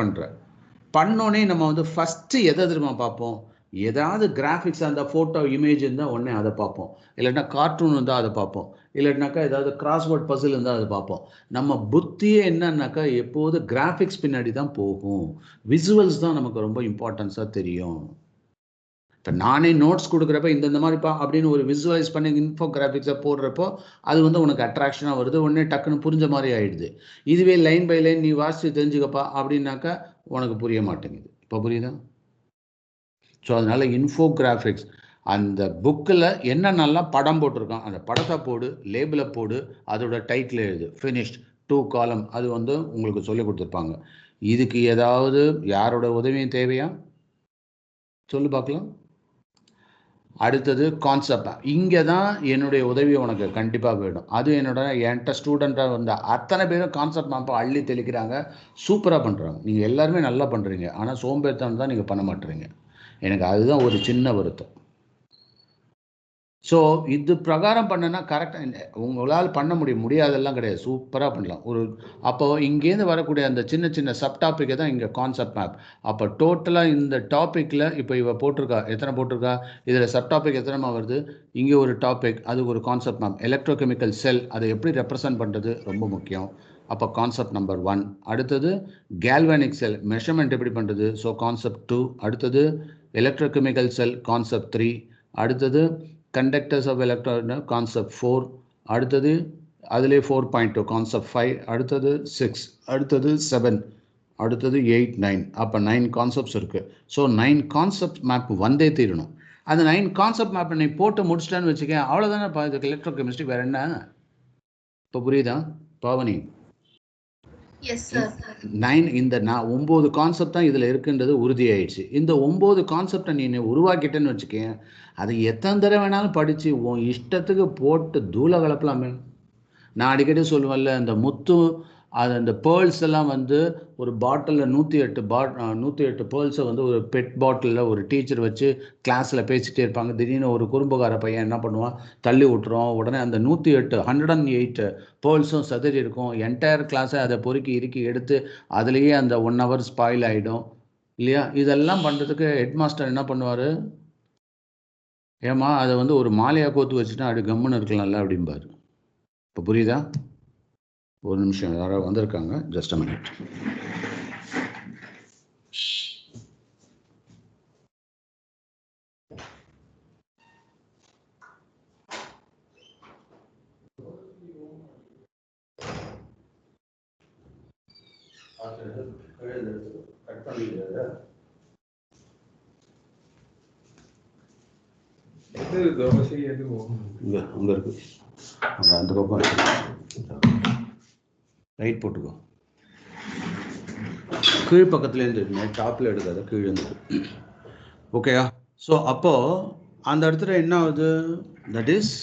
பண்ணோன்னே நம்ம வந்து ஃபஸ்ட்டு எதை தெரியுமா பார்ப்போம்? ஏதாவது கிராஃபிக்ஸ் அந்த ஃபோட்டோ இமேஜ் இருந்தால் உடனே அதை பார்ப்போம், இல்லைன்னா கார்ட்டூன் இருந்தால் அதை பார்ப்போம், இல்லைனாக்கா ஏதாவது கிராஸ்வேர்ட் பசில் இருந்தால் அதை பார்ப்போம். நம்ம புத்தியே என்னன்னாக்கா எப்போது கிராஃபிக்ஸ் பின்னாடி தான் போகும். விசுவல்ஸ் தான் நமக்கு ரொம்ப இம்பார்ட்டன்ஸாக தெரியும். இப்போ நானே நோட்ஸ் கொடுக்குறப்ப இந்த மாதிரிப்பா அப்படின்னு ஒரு விசுவலைஸ் பண்ணி இன்ஃபோகிராஃபிக்ஸை போடுறப்போ அது வந்து உனக்கு அட்ராக்ஷனாக வருது, உடனே டக்குன்னு புரிஞ்ச மாதிரி ஆயிடுது. இதுவே லைன் பை லைன் நீ வாசித்து தெரிஞ்சுக்கப்பா அப்படின்னாக்கா உனக்கு புரிய மாட்டேங்குது. இப்போ புரியுதா? ஸோ அதனால் இன்ஃபோகிராஃபிக்ஸ் அந்த புக்கில் என்னென்னலாம் படம் போட்டிருக்கான் அந்த படத்தை போடு, லேபிளை போடு, அதோட டைட்டில் எழுது, ஃபினிஷ்ட் 2 காலம். அது வந்து உங்களுக்கு சொல்லி கொடுத்துருப்பாங்க. இதுக்கு ஏதாவது யாரோட உதவியும் தேவையா சொல்லு பார்க்கலாம். அடுத்தது கான்செப்ட். இங்கே தான் என்னுடைய உதவி உனக்கு கண்டிப்பாக வேணும். அது என்கிட்ட ஸ்டூடெண்ட்டாக வந்த அத்தனை பேரும் கான்செப்ட் மேப்பை அள்ளி தெளிக்கிறாங்க, சூப்பராக பண்ணுறாங்க. நீங்கள் எல்லாருமே நல்லா பண்ணுறீங்க, ஆனால் சோம்பேறித்தனம் தான் நீங்கள் பண்ண மாட்டேறீங்க. எனக்கு அதுதான் ஒரு சின்ன வருத்தம். ஸோ இது பிரகாரம் பண்ணனா கரெக்டாக உங்களால் பண்ண முடியாதெல்லாம் கிடையாது, சூப்பராக பண்ணலாம். அப்போ இங்கேருந்து வரக்கூடிய அந்த சின்ன சின்ன சப் டாப்பிக்கை தான் இங்கே கான்செப்ட் மேப். அப்போ டோட்டலாக இந்த டாப்பிக்கில் இப்போ இவ போட்டிருக்கா, எத்தனை போட்டிருக்கா, இதில் சப் டாபிக் எத்தனைமா வருது, இங்கே ஒரு டாபிக், அதுக்கு ஒரு கான்செப்ட் மேப். எலக்ட்ரோகெமிக்கல் செல் அதை எப்படி ரெப்ரசன்ட் பண்ணுறது ரொம்ப முக்கியம். அப்போ கான்செப்ட் நம்பர் 1. அடுத்தது கேல்வானிக் செல் மெஷர்மெண்ட் எப்படி பண்ணுறது, ஸோ கான்செப்ட் 2. அடுத்தது எலக்ட்ரோகெமிக்கல் செல் கான்செப்ட் 3. அடுத்தது conductors of electron concept 4. அடுத்தது அதிலே 4.2 concept 5. அடுத்தது 6. அடுத்தது 7. அடுத்தது 8, 9. அப்போ 9 கான்செப்ட்ஸ் இருக்குது. ஸோ 9 கான்செப்ட் மேப் வந்தே தீரணும். அந்த 9 கான்செப்ட் மேப்பை நீ போட்டு முடிச்சிட்டான்னு வச்சுக்கேன், அவ்வளோதானே. இதுக்கு எலக்ட்ரோ கெமிஸ்ட்ரி வேறு என்ன? இப்போ புரியுதா பாவனி? 9 இந்த 9 கான்செப்ட் தான் இதில் இருக்குன்றது உறுதியாயிடுச்சு. இந்த 9 கான்செப்டை நீ உருவாக்கிட்டேன்னு வச்சுக்கேன், அதை எத்தனை தடவை வேணாலும் படித்து உன் இஷ்டத்துக்கு போட்டு தூளை கலப்பலாமே. நான் அடிக்கடி சொல்லுவேன்ல, இந்த முத்து அது அந்த பேர்ல்ஸ் எல்லாம் வந்து ஒரு பாட்டிலில் 108 பேர்ல்ஸை வந்து ஒரு பெட் பாட்டிலில் ஒரு டீச்சர் வச்சு கிளாஸில் பேசிகிட்டே இருப்பாங்க. திடீர்னு ஒரு குறும்புகார பையன் என்ன பண்ணுவான், தள்ளி விட்டுருவோம். உடனே அந்த 108 பேர்ல்ஸும் சதறி இருக்கும். என்டையர் கிளாஸை அதை பொறுக்கி இறுக்கி எடுத்து அதுலேயே அந்த 1 hour ஸ்பாயில் ஆகிடும் இல்லையா? இதெல்லாம் பண்ணுறதுக்கு ஹெட் மாஸ்டர் என்ன பண்ணுவார், ஏமா அதை வந்து ஒரு மாலையாக கோத்து வச்சுட்டா அப்படி கம்முன்னு இருக்கலாம்ல அப்படிம்பாரு. இப்போ புரியுதா? ஒரு நிமிஷம், யாராவது வந்திருக்காங்க, ஜஸ்ட் அ மினிட். அங்கே இருக்கு, அந்த பக்கம் ரைட் போட்டுக்கோ. கீழ் பக்கத்துலேருந்து டாப்பில் எடுக்காத, கீழே இருந்து. ஓகேயா? ஸோ அப்போது அந்த இடத்துல என்ன ஆகுது, that is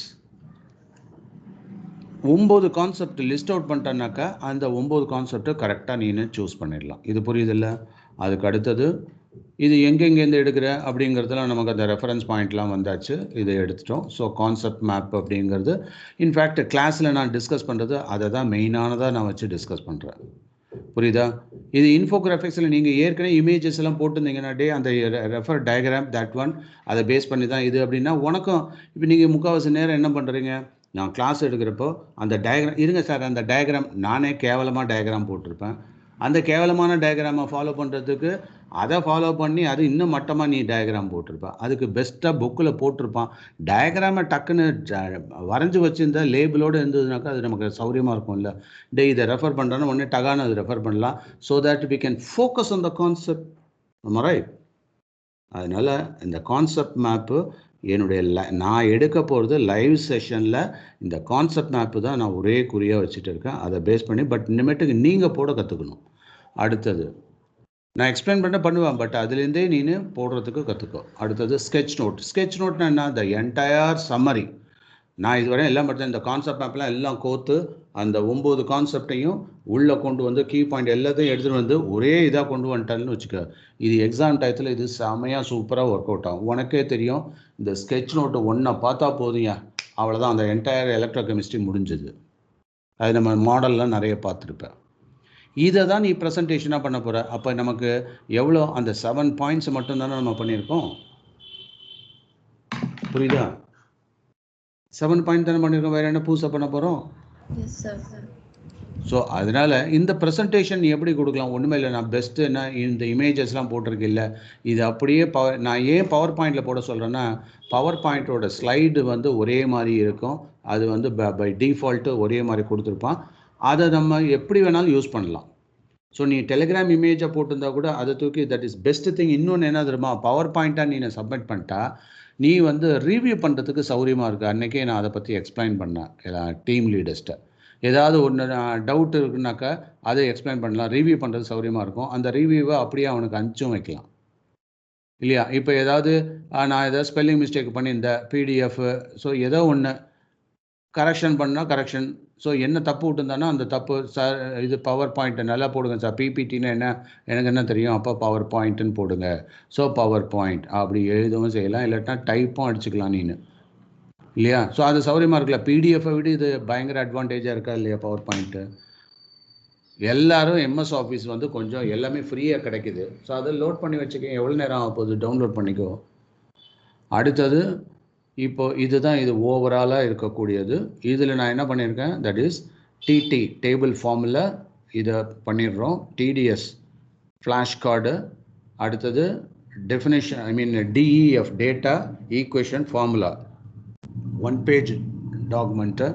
9 concept list out பண்ணிட்டேன்னாக்கா அந்த 9 கான்செப்டை கரெக்டாக நீ சூஸ் பண்ணிடலாம். இது புரியுதில்ல? அதுக்கு அடுத்தது இது எங்கெங்கேருந்து எடுக்கிற அப்படிங்கிறதுலாம் நமக்கு அந்த ரெஃபரன்ஸ் பாயிண்ட்லாம் வந்தாச்சு, இதை எடுத்துட்டோம். ஸோ கான்செப்ட் மேப் அப்படிங்கிறது இன்ஃபேக்ட் கிளாஸில் நான் டிஸ்கஸ் பண்ணுறது அதை தான் மெயினானதாக நான் வச்சு டிஸ்கஸ் பண்ணுறேன். புரியுதா? இது இன்ஃபோகிராஃபிக்ஸில் நீங்கள் ஏற்கனவே இமேஜஸ் எல்லாம் போட்டிருந்தீங்கன்னா அந்த ரெஃபர் டயக்ராம் தட் ஒன் அதை பேஸ் பண்ணி தான் இது அப்படின்னா உனக்கும். இப்போ நீங்கள் முக்கால்வாசி நேரம் என்ன பண்ணுறீங்க, நான் கிளாஸ் எடுக்கிறப்போ அந்த டயக்ராம் இருங்க சார், அந்த டயக்ராம் நானே கேவலமாக டயக்ராம் போட்டிருப்பேன். அந்த கேவலமான டயக்ராமை ஃபாலோ பண்ணுறதுக்கு அதை ஃபாலோ பண்ணி அது இன்னும் மட்டமாக நீ டயக்ராம் போட்டிருப்பான். அதுக்கு பெஸ்ட்டாக புக்கில் போட்டிருப்பான். டயக்ராமை டக்குன்னு வரைஞ்சி வச்சுருந்தா லேபிளோடு இருந்ததுனாக்கா அது நமக்கு சௌரியமாக இருக்கும்ல. இதை ரெஃபர் பண்ணுறோன்னா உடனே டகான்னு அது ரெஃபர் பண்ணலாம். So that we can focus on the concept. Right? அதனால் இந்த கான்செப்ட் மேப்பு என்னுடைய நான் எடுக்க போகிறது லைவ் செஷனில் இந்த கான்செப்ட் மேப்பு தான் நான் ஒரே குறியாக வச்சுட்டு இருக்கேன். அதை பேஸ் பண்ணி பட் இனிமேட்டுக்கு நீங்கள் போட கற்றுக்கணும். அடுத்தது நான் எக்ஸ்பிளைன் பண்ணுவேன், பட் அதுலேருந்தே நீ போடுறதுக்கு கற்றுக்கோ. அடுத்தது ஸ்கெட்ச் நோட். ஸ்கெட்ச் நோட்னா என்ன, த என்டையர் சம்மரி. நான் இதுவரை எல்லாம் பார்த்தேன், இந்த கான்செப்ட் மேப்லாம் எல்லாம் கோத்து அந்த 9 கான்செப்டையும் உள்ளே கொண்டு வந்து கீ பாயிண்ட் எல்லாத்தையும் எடுத்துகிட்டு வந்து ஒரே இதாக கொண்டு வந்துட்டான்னு வச்சுக்க. இது எக்ஸாம் டயத்தில் இது செமையாக சூப்பராக ஒர்க் அவுட் ஆகும். உனக்கே தெரியும், இந்த ஸ்கெட்ச் நோட்டு ஒன்றை பார்த்தா போதுங்க, அவ்வளோதான், அந்த என்டையர் எலக்ட்ரோ கெமிஸ்ட்ரி முடிஞ்சது. அது நம்ம மாடல்லாம் நிறைய பார்த்துருப்பேன். இதை தான் நீ ப்ரெசன்டேஷனாக பண்ண போகிற. அப்போ நமக்கு எவ்வளோ, அந்த 7 பாயிண்ட்ஸ் மட்டும்தானே நம்ம பண்ணியிருக்கோம். புரியுதா? 7 பாயிண்ட் தானே பண்ணியிருக்கோம், வேறு என்ன புதுசாக பண்ண போகிறோம்? ஸோ அதனால் இந்த ப்ரெசன்டேஷன் எப்படி கொடுக்கலாம்? ஒன்றுமே இல்லை, நான் பெஸ்ட்டு என்ன இந்த இமேஜஸ்லாம் போட்டிருக்கு இல்லை, இது அப்படியே நான் ஏன் பவர் பாயிண்டில் போட சொல்கிறேன்னா, பவர் பாயிண்ட்டோட ஸ்லைடு வந்து ஒரே மாதிரி இருக்கும், அது வந்து பை டிஃபால்ட்டு ஒரே மாதிரி கொடுத்துருப்பான், அதை நம்ம எப்படி வேணாலும் யூஸ் பண்ணலாம். ஸோ நீ டெலிகிராம் இமேஜை போட்டிருந்தா கூட அதை தூக்கி தட் இஸ் பெஸ்ட் திங். இன்னொன்று என்ன தெரியுமா, பவர் பாயிண்ட்டாக நீ சப்மிட் பண்ணிட்டா நீ வந்து ரிவ்யூ பண்ணுறதுக்கு சௌரியமாக இருக்குது. அன்றைக்கே நான் அதை பற்றி எக்ஸ்பிளைன் பண்ணேன் டீம் லீடர்ஸ்ட்டை. ஏதாவது ஒன்று டவுட் இருக்குனாக்கா அதை எக்ஸ்பிளைன் பண்ணலாம், ரிவ்யூ பண்ணுறது சௌரியமாக இருக்கும். அந்த ரிவ்யூவை அப்படியே அவனுக்கு அனுப்பிச்சும் வைக்கலாம் இல்லையா? இப்போ ஏதாவது நான் ஏதாவது ஸ்பெல்லிங் மிஸ்டேக் பண்ணியிருந்தேன் பிடிஎஃப், ஸோ ஏதோ ஒன்று கரெக்ஷன் பண்ணால் கரெக்ஷன், ஸோ என்ன தப்பு விட்டுருந்தானா அந்த தப்பு, சார் இது பவர் பாயிண்ட்டை நல்லா போடுங்க சார், பிபிடின்னு என்ன எனக்கு என்ன தெரியும், அப்போ பவர் பாயிண்ட்டுன்னு போடுங்க, ஸோ பவர் பாயிண்ட் அப்படி எழுதவும் செய்யலாம், இல்லாட்டினா டைப்பும் அடிச்சுக்கலாம் நீನು இல்லையா? ஸோ அது சௌரியமாக இருக்குல்ல. பிடிஎஃபை விட இது பயங்கர அட்வான்டேஜாக இருக்கா இல்லையா பவர் பாயிண்ட்டு? எல்லாரும் எம்எஸ் ஆஃபீஸ் வந்து கொஞ்சம் எல்லாமே ஃப்ரீயாக கிடைக்குது, ஸோ அதை லோட் பண்ணி வச்சுக்க, எவ்வளோ நேரம் ஆக போகுது, டவுன்லோட் பண்ணிக்கோ. அடுத்தது இப்போ இதுதான் இது ஓவராலாக இருக்கக்கூடியது. இதில் நான் என்ன பண்ணியிருக்கேன், தட் இஸ் டிடி டேபிள் ஃபார்மில் இதை பண்ணிடுறோம். டிடிஎஸ் ஃப்ளாஷ் கார்டு, அடுத்தது definition, I mean DEF data equation formula, 1 page document,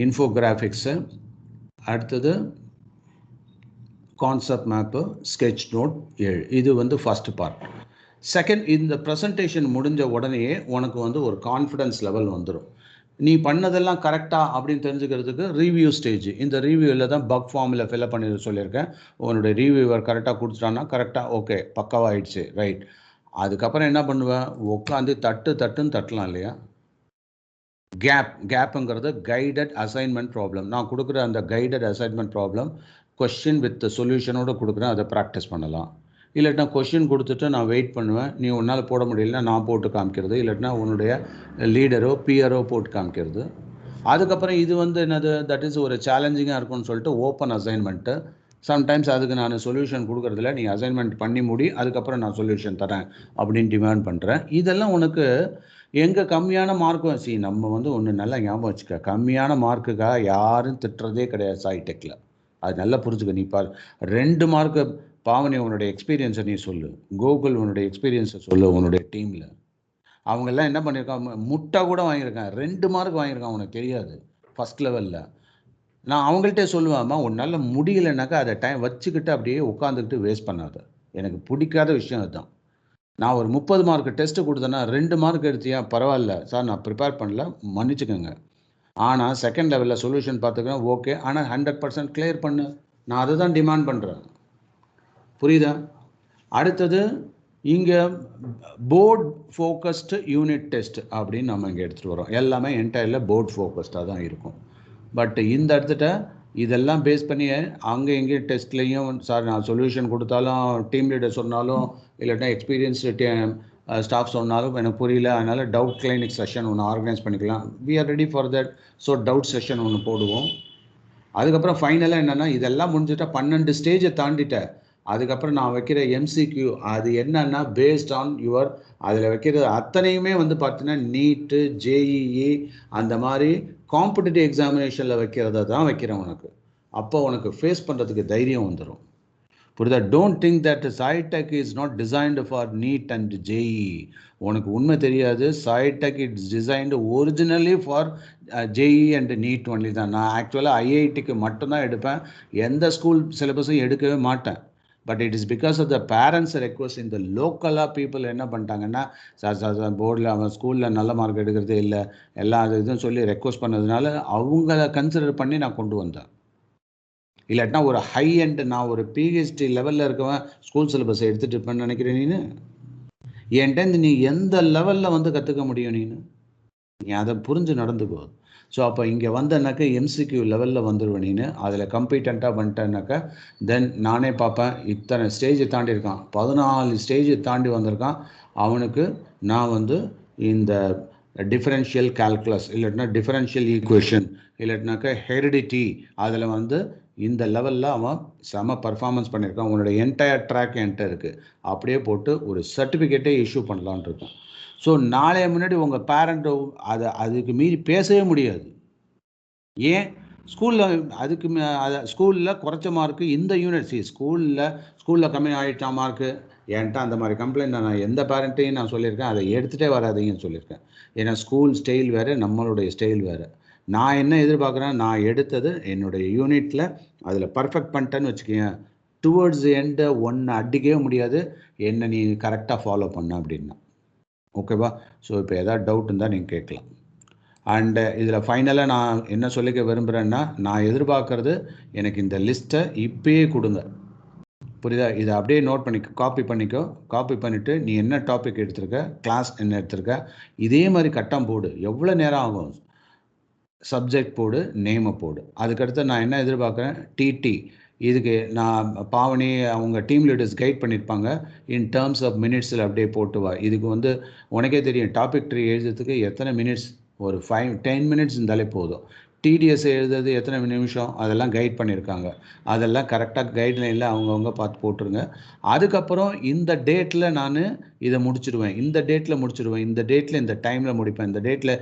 infographics, அடுத்தது கான்செப்ட் மேப்பு, ஸ்கெட்ச் நோட் 7. இது வந்து ஃபஸ்ட் பார்ட். செகண்ட், இந்த ப்ரெசன்டேஷன் முடிஞ்ச உடனே உனக்கு வந்து ஒரு கான்ஃபிடன்ஸ் லெவல் வந்துடும். நீ பண்ணதெல்லாம் கரெக்டாக அப்படின்னு தெரிஞ்சுக்கிறதுக்கு ரிவ்யூ ஸ்டேஜ். இந்த ரிவ்யூவில் தான் பக் ஃபார்மில் ஃபில்அப் பண்ணி சொல்லியிருக்கேன். உன்னுடைய ரிவ்யூவர் கரெக்டாக கொடுத்துட்டான்னா கரெக்டாக ஓகே பக்காவாகிடுச்சு ரைட். அதுக்கப்புறம் என்ன பண்ணுவேன், உட்காந்து தட்டுன்னு தட்டலாம் இல்லையா. கேப்புங்கிறது கைடட் அசைன்மெண்ட் ப்ராப்ளம். நான் கொடுக்குற அந்த guided assignment problem question with சொல்யூஷனோடு கொடுக்குறேன், அதை ப்ராக்டிஸ் பண்ணலாம். இல்லாட்டினா கொஸ்டின் கொடுத்துட்டு நான் வெயிட் பண்ணுவேன், நீ உன்னால் போட முடியலன்னா நான் போட்டு காமிக்கிறது, இல்லாட்டினா உன்னுடைய லீடரோ பிஆரோ போட்டு காமிக்கிறது. அதுக்கப்புறம் இது வந்து என்னது, தட் இஸ் ஒரு சேலஞ்சிங்காக இருக்கும்னு சொல்லிட்டு ஓப்பன் அசைன்மெண்ட்டு. சம்டைம்ஸ் அதுக்கு நான் சொல்யூஷன் கொடுக்குறதில்ல, நீ அசைன்மெண்ட் பண்ணி முடி, அதுக்கப்புறம் நான் சொல்யூஷன் தரேன் அப்படின்னு டிமாண்ட் பண்ணுறேன். இதெல்லாம் உனக்கு எங்கே கம்மியான மார்க்கும் நம்ம வந்து ஒன்று நல்லா ஞாபகம் வச்சுக்க, கம்மியான மார்க்குக்காக யாரும் திட்டுறதே கிடையாது சாய்டெக்கில். அது நல்லா புரிஞ்சுக்க. நீ பார் 2 மார்க்கு பாவனி உன்னுடைய எக்ஸ்பீரியன்ஸை நீ சொல்லு, கோகுல் உன்னுடைய எக்ஸ்பீரியன்ஸை சொல்லு, உன்னுடைய டீமில் அவங்கெல்லாம் என்ன பண்ணியிருக்கான், முட்டை கூட வாங்கியிருக்கான், 2 மார்க் வாங்கியிருக்கான், உனக்கு தெரியாது ஃபஸ்ட் லெவலில். நான் அவங்கள்ட்டே சொல்லுவேன்மா, உன்னால் முடியலைனாக்கா அதை டைம் வச்சுக்கிட்டு அப்படியே உட்காந்துக்கிட்டு வேஸ்ட் பண்ணாத. எனக்கு பிடிக்காத விஷயம் அதுதான். நான் ஒரு 30 மார்க் டெஸ்ட்டு கொடுத்தேன்னா 2 மார்க் எடுத்தியா பரவாயில்ல சார், நான் ப்ரிப்பேர் பண்ணல மன்னிச்சுக்கோங்க, ஆனால் செகண்ட் லெவலில் சொல்யூஷன் பார்த்துக்கிறேன் ஓகே, ஆனால் 100% கிளியர் பண்ணு. நான் அதை தான் டிமாண்ட் பண்ணுறேன், புரியுதா? அடுத்தது இங்கே போர்ட் ஃபோக்கஸ்டு யூனிட் டெஸ்ட் அப்படின்னு நம்ம இங்கே எடுத்துகிட்டு வரோம். எல்லாமே என்டையரில் போர்ட் ஃபோக்கஸ்டாக தான் இருக்கும். பட் இந்த இடத்துட்ட இதெல்லாம் பேஸ் பண்ணி அங்கே எங்கேயும் டெஸ்ட்லேயும் சார் நான் சொல்யூஷன் கொடுத்தாலும், டீம் லீடர் சொன்னாலும், இல்லாட்டா எக்ஸ்பீரியன்ஸ்டு ஸ்டாஃப் சொன்னாலும் எனக்கு புரியல, அதனால் டவுட் கிளினிக் செஷன் ஒன்று ஆர்கனைஸ் பண்ணிக்கலாம். We are ready for that. So doubt session ஒன்று போடுவோம். அதுக்கப்புறம் ஃபைனலாக என்னென்னா, இதெல்லாம் முடிஞ்சுட்டா 12 ஸ்டேஜை தாண்டிட்டேன். அதுக்கப்புறம் நான் வைக்கிற எம்சிக்யூ அது என்னன்னா பேஸ்ட் ஆன் யுவர், அதில் வைக்கிறது அத்தனையுமே வந்து பார்த்தீங்கன்னா நீட்டு, ஜேஇஇ அந்த மாதிரி காம்படிட்டிவ் எக்ஸாமினேஷனில் வைக்கிறத தான் வைக்கிறேன் உனக்கு. அப்போ உனக்கு ஃபேஸ் பண்ணுறதுக்கு தைரியம் வந்துடும், புரியுதா? Don't think that Scitech is not designed for NEET and JEE. உனக்கு உண்மை தெரியாது, Scitech it's designed originally for JEE and NEET only தான். நான் ஆக்சுவலாக ஐஐடிக்கு மட்டும்தான் எடுப்பேன், எந்த ஸ்கூல் சிலபஸும் எடுக்கவே மாட்டேன். But it is because of the parents request. இந்த லோக்கலாக பீப்புள் என்ன பண்ணிட்டாங்கன்னா, சார் போர்டில் அவன் ஸ்கூலில் நல்ல மார்க் எடுக்கிறதே இல்லை, எல்லா இதுவும் சொல்லி ரெக்வஸ்ட் பண்ணதுனால அவங்கள கன்சிடர் பண்ணி நான் கொண்டு வந்தேன். இல்லாட்டினா ஒரு ஹை அண்ட் நான் ஒரு பிஹெச்டி லெவலில் இருக்கவன் ஸ்கூல் சிலபஸை எடுத்துகிட்டு இருப்பேன்னு நினைக்கிறேன் நீனு? என்கிட்ட நீ எந்த லெவலில் வந்து கற்றுக்க முடியும் நீ அதை புரிஞ்சு நடந்துக்கோ. ஸோ அப்போ இங்கே வந்தேன்னாக்கா எம்சிக்யூ லெவலில் வந்துடுவேன் நீನು. அதில் கம்பீட்டண்ட்டாக வந்துட்டேன்னாக்கா தென் நானே பார்ப்பேன், இத்தனை ஸ்டேஜை தாண்டியிருக்கான், 14 ஸ்டேஜை தாண்டி வந்திருக்கான், அவனுக்கு நான் வந்து இந்த டிஃபரன்ஷியல் கால்குலஸ் இல்லாட்டினா டிஃபரன்ஷியல் ஈக்குவேஷன் இல்லாட்டினாக்கா ஹெரிடிட்டி அதில் வந்து இந்த லெவலில் அவன் செம பர்ஃபார்மன்ஸ் பண்ணியிருக்கான், உன்னோட என்டையர் ட்ராக் என்கிட்ட இருக்குது, அப்படியே போட்டு ஒரு சர்டிஃபிகேட்டே இஷ்யூ பண்ணலான் இருக்கோம். ஸோ நாளைய முன்னாடி உங்கள் பேரண்ட்டு அதுக்கு மீறி பேசவே முடியாது. ஏன் ஸ்கூலில் அதுக்கு அதை ஸ்கூலில் குறைச்ச மார்க்கு இந்த யூனிட் ஸ்கூலில் கம்மி ஆகிட்டா மார்க்கு என்கிட்ட அந்த மாதிரி கம்ப்ளைண்ட் நான் எந்த பேரண்ட்டையும் நான் சொல்லியிருக்கேன், அதை எடுத்துகிட்டே வராதீங்கன்னு சொல்லியிருக்கேன். ஏன்னா ஸ்கூல் ஸ்டைல் வேறு, நம்மளுடைய ஸ்டைல் வேறு. நான் என்ன எதிர்பார்க்குறேன், நான் எடுத்தது என்னுடைய யூனிட்டில் அதில் பர்ஃபெக்ட் பண்ணிட்டேன்னு வச்சுக்கோங்க, டுவர்ட்ஸ் எண்டை ஒன்று அடிக்கவே முடியாது, என்ன நீ கரெக்டாக ஃபாலோ பண்ண அப்படின்னா. ஓகேவா? ஸோ இப்போ எதாவது டவுட் இருந்தால் நீங்கள் கேட்கலாம். அண்டு இதில் ஃபைனலாக நான் என்ன சொல்லிக்க விரும்புகிறேன்னா, நான் எதிர்பார்க்குறது எனக்கு இந்த லிஸ்ட்டை இப்பயே கொடுங்க, புரியுதா? இதை அப்படியே நோட் பண்ணிக்கோ, காப்பி பண்ணிவிட்டு நீ என்ன டாபிக் எடுத்திருக்க, கிளாஸ் என்ன எடுத்திருக்க, இதே மாதிரி கட்டம் போடு. எவ்வளோ நேரம் ஆகும், சப்ஜெக்ட் போடு, நேமை போடு. அதுக்கடுத்து நான் என்ன எதிர்பார்க்குறேன், டிடி இதுக்கு நான் பாவனி அவங்க டீம் லீடர்ஸ் கைட் பண்ணியிருப்பாங்க, இன் டேர்ம்ஸ் ஆஃப் மினிட்ஸில் அப்படியே போட்டு வா. இதுக்கு வந்து உனக்கே தெரியும், டாபிக் ட்ரீ எழுதுறதுக்கு எத்தனை மினிட்ஸ், ஒரு 5-10 மினிட்ஸ் இருந்தாலே போதும். டிடிஎஸ் எழுதுறது எத்தனை நிமிஷம், அதெல்லாம் கைட் பண்ணியிருக்காங்க. அதெல்லாம் கரெக்டாக கைட்லைனில் அவங்கவுங்க பார்த்து போட்டுருங்க. அதுக்கப்புறம் இந்த டேட்டில் நான் இதை முடிச்சிடுவேன், இந்த டேட்டில் முடிச்சிடுவேன், இந்த டேட்டில் இந்த டைமில் முடிப்பேன், இந்த டேட்டில்.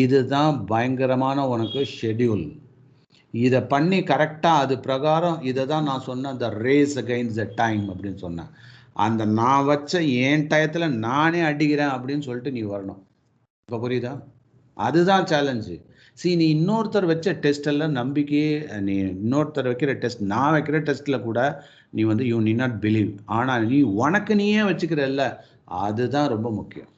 இதுதான் பயங்கரமான உனக்கு ஷெட்யூல். இதை பண்ணி கரெக்டாக அது பிரகாரம் இதை தான் நான் சொன்னேன், த ரேஸ் அகைன்ஸ்ட் த டைம் அப்படின்னு சொன்னேன். அந்த நான் வச்ச என் டயத்தில் நானே அடிக்கிறேன் அப்படின்னு சொல்லிட்டு நீ வரணும். இப்போ புரியுதா? அதுதான் சேலஞ்சு. நீ இன்னொருத்தர் வச்ச டெஸ்டெல்லாம் நம்பிக்கையே, நீ இன்னொருத்தர் வைக்கிற டெஸ்ட், நான் வைக்கிற டெஸ்ட்டில் கூட நீ வந்து யூ நீ நாட் பிலீவ். ஆனால் நீ உனக்கு நீயே வச்சுக்கிறல்ல, அதுதான் ரொம்ப முக்கியம்.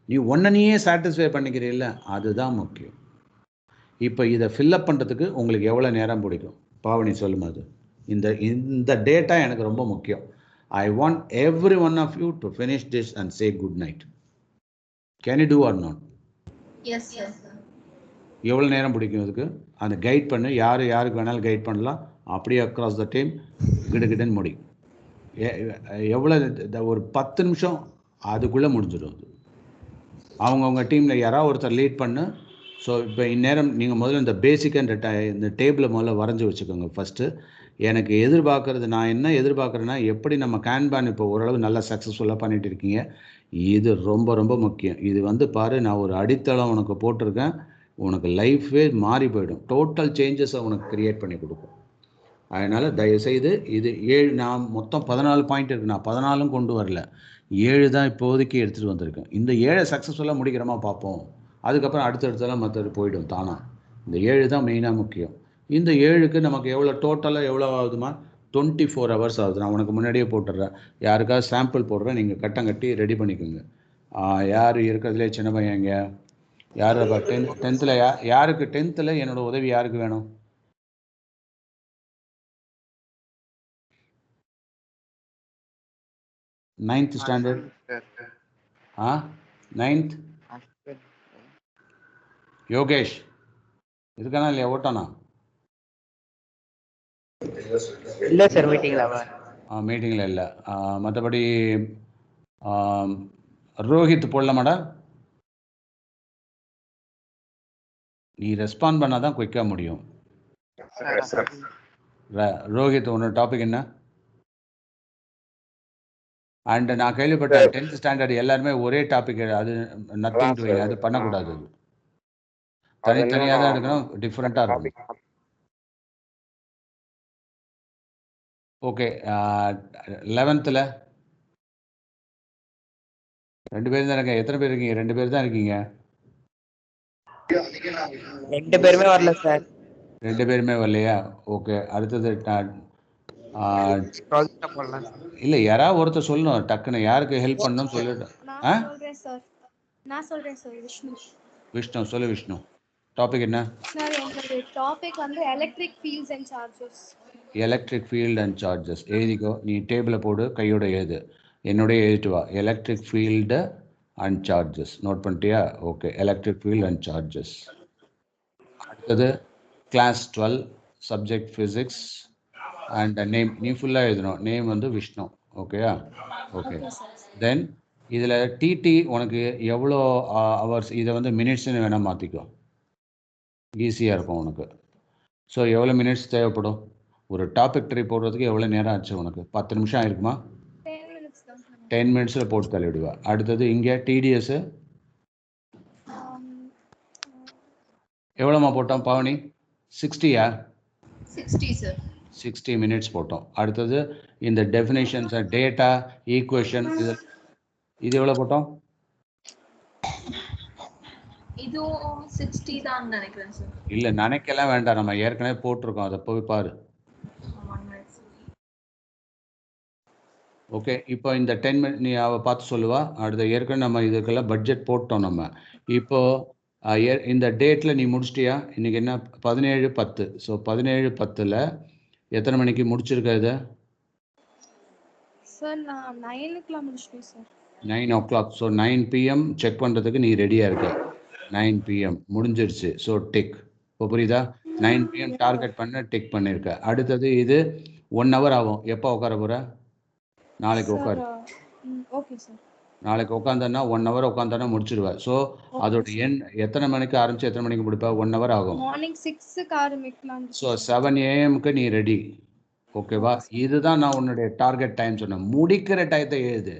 நீ ஒன்றை நீயே சாட்டிஸ்ஃபை பண்ணிக்கிறீல்ல, அதுதான் முக்கியம். இப்போ இதை ஃபில்லப் பண்ணுறதுக்கு உங்களுக்கு எவ்வளோ நேரம் பிடிக்கும், பாவனி சொல்லும். அது இந்த டேட்டா எனக்கு ரொம்ப முக்கியம். I want every one of you to finish this and say good night. Can you do or not?
Yes sir.
எவ்வளோ நேரம் பிடிக்கும் இதுக்கு? அந்த கைட் பண்ணு, யாருக்கு வேணாலும் கைட் பண்ணலாம், அப்படியே அக்ராஸ் த டீம் கிடுகிடுன்னு முடி. எவ்வளோ ஒரு 10 நிமிஷம் அதுக்குள்ளே முடிஞ்சிடும். அது அவங்கவுங்க டீமில் யாராவது ஒருத்தர் லீட் பண்ணு. ஸோ இப்போ இந்நேரம் நீங்கள் முதல்ல இந்த பேசிக்காக இந்த டேபிளை முதல்ல வரைஞ்சி வச்சுக்கோங்க. ஃபஸ்ட்டு எனக்கு எதிர்பார்க்குறது, நான் என்ன எதிர்பார்க்குறேன்னா, எப்படி நம்ம கேன்பான் இப்போ ஓரளவு நல்லா சக்ஸஸ்ஃபுல்லாக பண்ணிகிட்டு இருக்கீங்க, இது ரொம்ப ரொம்ப முக்கியம். இது வந்து பாரு, நான் ஒரு அடித்தளம் உனக்கு போட்டிருக்கேன், உனக்கு லைஃபே மாறி போயிடும், டோட்டல் சேஞ்சஸை உனக்கு க்ரியேட் பண்ணி கொடுக்கும். அதனால் தயவுசெய்து இது 7, நான் மொத்தம் 14 பாயிண்ட் இருக்குது, நான் 14 கொண்டு வரல, 7 தான் இப்போதைக்கு எடுத்துகிட்டு வந்திருக்கேன். இந்த 7 சக்ஸஸ்ஃபுல்லாக முடிக்கிறோமா பார்ப்போம், அதுக்கப்புறம் அடுத்தடுத்தெல்லாம் மற்றது போயிடும் தானா. இந்த 7 தான் மெயினாக முக்கியம். இந்த 7க்கு நமக்கு எவ்வளோ டோட்டலாக எவ்வளோ ஆகுதுமா, 24 ஹவர்ஸ் ஆகுது. நான் உனக்கு முன்னாடியே போட்டுடுறேன், யாருக்காவது சாம்பிள் போடுறேன், நீங்கள் கட்டம் கட்டி ரெடி பண்ணிக்கோங்க. யார் இருக்கிறதுலே சின்ன பையங்க, யார் 10th யாருக்கு 10th என்னோட உதவி யாருக்கு வேணும்? Ninth standard. 9th யோகேஷ் இருக்கானா இல்லையா? ஓட்டானா?
இல்லை சார், மீட்டிங்கில்
மீட்டிங்கில் இல்லை. மற்றபடி ரோஹித் போடலாமாடா? நீ ரெஸ்பாண்ட் பண்ணால் தான் குயிக்காக முடியும். ரோஹித், உன்னோட டாபிக் என்ன? அண்ட் நான் கேள்விப்பட்டேன் 10th ஸ்டாண்டர்ட் எல்லாருமே ஒரே டாபிக், அது நத்திங் டு, அது பண்ணக்கூடாது, அது தனித்தனியாக தான் இருக்கணும், டிஃப்ரெண்ட்டாக இருக்கணும். ஓகே. 11th 2 பேர் தான் இருக்கீங்க. எத்தனை பேர் இருக்கீங்க? 2 பேர் தான் இருக்கீங்க.
2 பேருமே வரல சார்.
2 பேருமே வரலையா? ஓகே. அடுத்தது இல்லை, யாராவது ஒருத்தர் சொல்லணும் டக்குன்னு, யாருக்கு ஹெல்ப் பண்ணணும்னு சொல்லிட்டு.
நான் சொல்றேன் சார்.
விஷ்ணு சொல்லு. விஷ்ணு, டாபிக் என்ன?
சார், எங்களுடைய டாபிக் வந்து electric fields and charges.
Electric field and charges எழுதிக்கோ. நீ டேபிளை போடு, கையோட எழுது, என்னுடைய எழுதிட்டு வா. Electric field and charges note பண்ணிட்டியா? Okay. Electric field and charges. அடுத்தது class 12, subject physics and name. நீ ஃபுல்லாக எழுதணும். நேம் வந்து விஷ்ணு. ஓகேயா? ஓகே. தென் இதில் டிடி உனக்கு எவ்வளோ ஹவர்ஸ், இதை வந்து மினிட்ஸ்ன்னு வேணால் மாற்றிக்கோ, ஈஸியாக இருக்கும் உனக்கு. ஸோ எவ்வளோ மினிட்ஸ் தேவைப்படும்? ஒரு டாபிக் ட்ரீ போடுறதுக்கு எவ்வளோ நேரம் ஆச்சு உனக்கு? 10 நிமிஷம் ஆயிருக்குமா?
10 minutes தான் sir.
10 மினிட்ஸில் போட்டு தள்ளிவிடுவா. அடுத்தது இங்கே டிடிஎஸ் எவ்வளோமா போட்டோம் பாவனி? 60யா?
60 sir.
60 மினிட்ஸ் போட்டோம். அடுத்தது இந்த டெஃபினேஷன்ஸ் டேட்டா ஈக்குவேஷன் இது எவ்வளோ போட்டோம்?
இதுவும் 60 தான் நினைக்கிறேன் சார்.
இல்லை நினைக்கலாம் வேண்டாம், நம்ம ஏற்கனவே போட்டிருக்கோம், அதை போய் பாரு.
1 minute.
ஓகே, இப்போ இந்த 10 மினிட் நீ அவள் பார்த்து சொல்லுவா. அடுத்த ஏற்கனவே நம்ம இதுக்கெல்லாம் பட்ஜெட் போட்டோம் நம்ம. இப்போ இந்த டேட்டில் நீ முடிச்சிட்டியா? இன்றைக்கி என்ன 17/10. ஸோ 17/10 எத்தனை மணிக்கு முடிச்சிருக்க இதை?
சார் நான் 9 முடிச்சிட்டேன் sir.
9 o'clock. So 9 PM check பண்ணுறதுக்கு நீ ரெடியாக இருக்க. 9 PM முடிஞ்சிருச்சு. So tick. இப்போ புரியுதா? 9 PM டார்கெட் பண்ண டிக் பண்ணியிருக்க. அடுத்தது இது 1 hour ஆகும். எப்போ உட்கார போகிற? நாளைக்கு உட்காரு.
Okay sir.
நாளைக்கு உட்காந்தன்னா 1 hour உட்காந்தானா முடிச்சிடுவேன். ஸோ அதோட எத்தனை மணிக்கு ஆரம்பிச்சு எத்தனை மணிக்கு முடிப்பா? 1 hour ஆகும்.
மார்னிங் 6க்கு ஆரம்பிக்கலாம்.
ஸோ 7 AM நீ ரெடி. ஓகேவா? இதுதான் நான் உன்னுடைய டார்கெட் டைம் சொன்னேன். முடிக்கிற டயத்தை எழுது.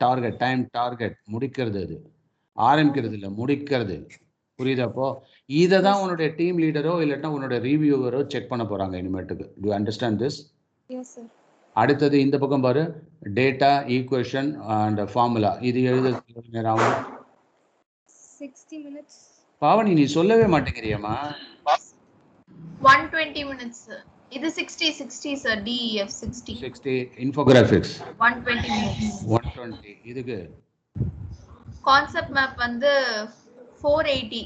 டார்கெட் டைம், டார்கெட் முடிக்கிறது, அது ஆரம்பிக்கிறது இல்லை, முடிக்கிறது. புரியுதாப்போ? இதை தான் உன்னுடைய டீம் லீடரோ இல்லாட்டா உன்னுடைய ரிவ்யூவரோ செக் பண்ண போகிறாங்க இனிமேட்டுக்கு. Do understand this?
Yes sir.
அடுத்தது இந்த பக்கம் பாரு, டேட்டா ஈக்குவேஷன் அண்ட் ஃபார்முலா. இது எழுத நேரம் ஆகும்.
60 minutes.
பாவனி நீ சொல்லவே மாட்டேங்கிறியம்மா.
120 minutes sir. இது 60 sir. DEF 60
infographics
120 minutes.
120. இதுக்கு
கான்செப்ட் மேப் வந்து 480.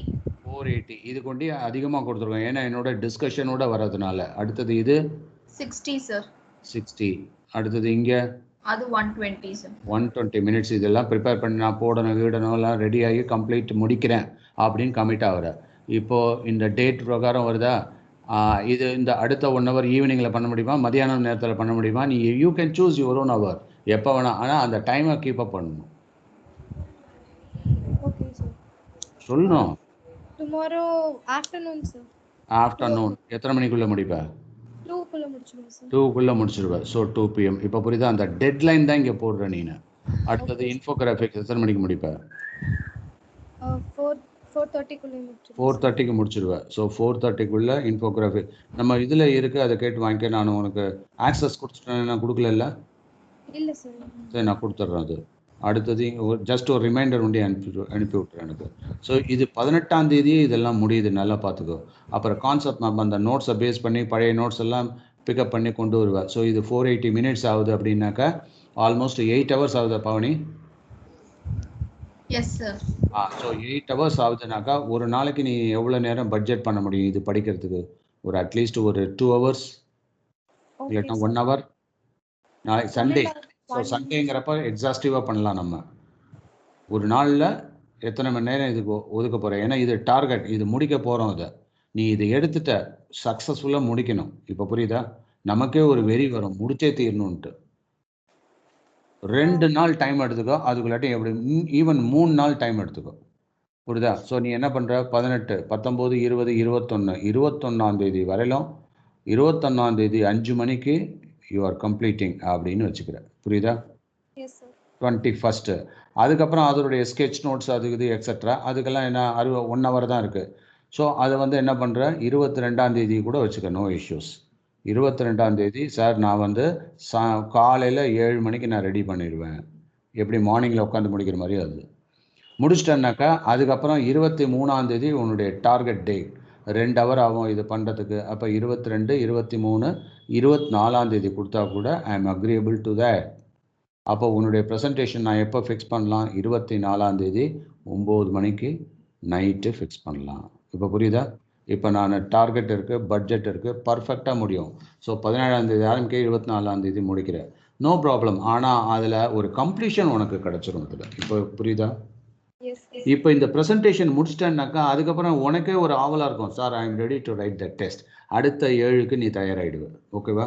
இது கொண்டு அதிகமாக கொடுத்துருக்கோம், ஏன்னா என்னோட டிஸ்கஷனோட வர்றதுனால. அடுத்தது இது
60 sir.
60. அடுத்தது இங்கே
அது 120 sir.
120 மினிட்ஸ். இதெல்லாம் ப்ரிப்பேர் பண்ணி நான் போடணும் வீடணும் எல்லாம் ரெடி ஆகி கம்ப்ளீட் முடிக்கிறேன் அப்படின்னு கமிட் ஆகிற. இப்போது இந்த டேட் பிரகாரம் வருதா? இது இந்த அடுத்த 1 hour ஈவினிங்கில் பண்ண முடியுமா? மதியானம் நேரத்தில் பண்ண முடியுமா? நீ you can choose your own hour, எப்போ வேணாம். ஆனால் அந்த டைமை கீப் அப் பண்ணணும்.
Okay sir.
சொல்லணும்.
Tomorrow afternoon sir.
ஆஃப்டர்நூன் எத்தனை மணிக்குள்ளே முடிப்ப?
2க்குள்ள முடிச்சிடுவேன் சார்.
2க்குள்ளே முடிச்சிடுவேன். So 2 PM. இப்போ புரியுதா? அந்த டெட்லைன் தான் இங்கே போடுற நீ. அடுத்தது இன்ஃபோகிராஃபிக்ஸ் எத்தனை மணிக்கு முடிப்ப?
4:30க்குள்ளே முடிச்சிடுவேன்.
4:30க்கு முடிச்சிடுவேன். ஸோ 4:30க்குள்ளே இன்ஃபோகிராஃபிக் நம்ம இதில் இருக்குது, அதை கேட்டு வாங்கிக்க. நான் உனக்கு ஆக்சஸ் கொடுத்துட்டேன், நான் கொடுக்கல?
இல்லை சார்.
சரி, நான் கொடுத்துட்றேன் அது. அடுத்தது ஜஸ்ட் ஒரு ரிமைண்டர் ஒண்டி அனுப்பி விட்டுறேன் எனக்கு. ஸோ இது 18ஆம் தேதி இதெல்லாம் முடியுது, நல்லா பார்த்துக்கோ. அப்புறம் கான்செப்ட் மேப் அந்த நோட்ஸை பேஸ் பண்ணி பழைய நோட்ஸ் எல்லாம் பிக்கப் பண்ணி கொண்டு வருவேன். ஸோ இது 480 minutes ஆகுது அப்படின்னாக்கா ஆல்மோஸ்ட் 8 hours ஆகுதா Pavani?
Yes sir.
So 8 hours ஆகுதுனாக்கா ஒரு நாளைக்கு நீ எவ்வளோ நேரம் பட்ஜெட் பண்ண முடியும் இது படிக்கிறதுக்கு? ஒரு அட்லீஸ்ட் ஒரு 2 hours இல்லைன்னா 1 hour. நாளைக்கு சண்டே. ஸோ சண்டேங்கிறப்ப எக்ஸாஸ்டிவாக பண்ணலாம் நம்ம. ஒரு நாளில் எத்தனை மணி நேரம் இதுக்கு ஒதுக்க போகிற? ஏன்னா இது டார்கெட், இது முடிக்க போகிறோம். இதை நீ இதை எடுத்துட்ட சக்ஸஸ்ஃபுல்லாக முடிக்கணும். இப்போ புரியுதா? நமக்கே ஒரு வெறி வரும், முடிச்சே தீரணுன்ட்டு. 2 நாள் டைம் எடுத்துக்கோ, அதுக்குள்ளாட்டி எப்படி ஈவன் 3 நாள் டைம் எடுத்துக்கோ. புரியுதா? ஸோ நீ என்ன பண்ணுற? 18, 19, 20, 21, 21ஆம் தேதி வரையிலும் 21ஆம் தேதி 5 மணிக்கு யூ ஆர் கம்ப்ளீட்டிங் அப்படின்னு வச்சுக்கிற. புரியுதா? 21st. அதுக்கப்புறம் அதனுடைய ஸ்கெட்ச் நோட்ஸ் அது இது எக்ஸட்ரா அதுக்கெல்லாம் என்ன 1 hour தான் இருக்குது. ஸோ அதை வந்து என்ன பண்ணுற? 22ஆம் தேதி கூட வச்சுக்க, நோ இஷ்யூஸ். 22ஆம் தேதி சார் நான் வந்து காலையில் 7 மணிக்கு நான் ரெடி பண்ணிடுவேன். எப்படி மார்னிங்கில் உட்காந்து முடிக்கிற மாதிரி அது முடிச்சிட்டேன்னாக்கா அதுக்கப்புறம் 23ஆம் தேதி உன்னுடைய டார்கெட் டே. 2 hour ஆகும் இது பண்ணுறதுக்கு. அப்போ 22, 23, 24ஆம் தேதி கொடுத்தா கூட I am agreeable to that. அப்போ உன்னுடைய ப்ரெசன்டேஷன் நான் எப்போ ஃபிக்ஸ் பண்ணலாம்? 24ஆம் தேதி 9 மணிக்கு நைட்டு ஃபிக்ஸ் பண்ணலாம். இப்போ புரியுதா? இப்போ நான் டார்கெட் இருக்குது, பட்ஜெட் இருக்குது, பர்ஃபெக்டாக முடியும். ஸோ 17ஆம் தேதி ஆரம்பிக்க 24ஆம் தேதி முடிக்கிறேன், நோ ப்ராப்ளம். ஆனால் அதில் ஒரு கம்ப்ளீஷன் உனக்கு கிடச்சிரும். இப்போ புரியுதா? இப்போ இந்த ப்ரெசன்டேஷன் முடிச்சிட்டேன்னாக்கா அதுக்கப்புறம் உனக்கே ஒரு ஆவலாக இருக்கும், sir I am ready to write the test. அடுத்த 7க்கு நீ தயாராகிடுவேன். ஓகேவா?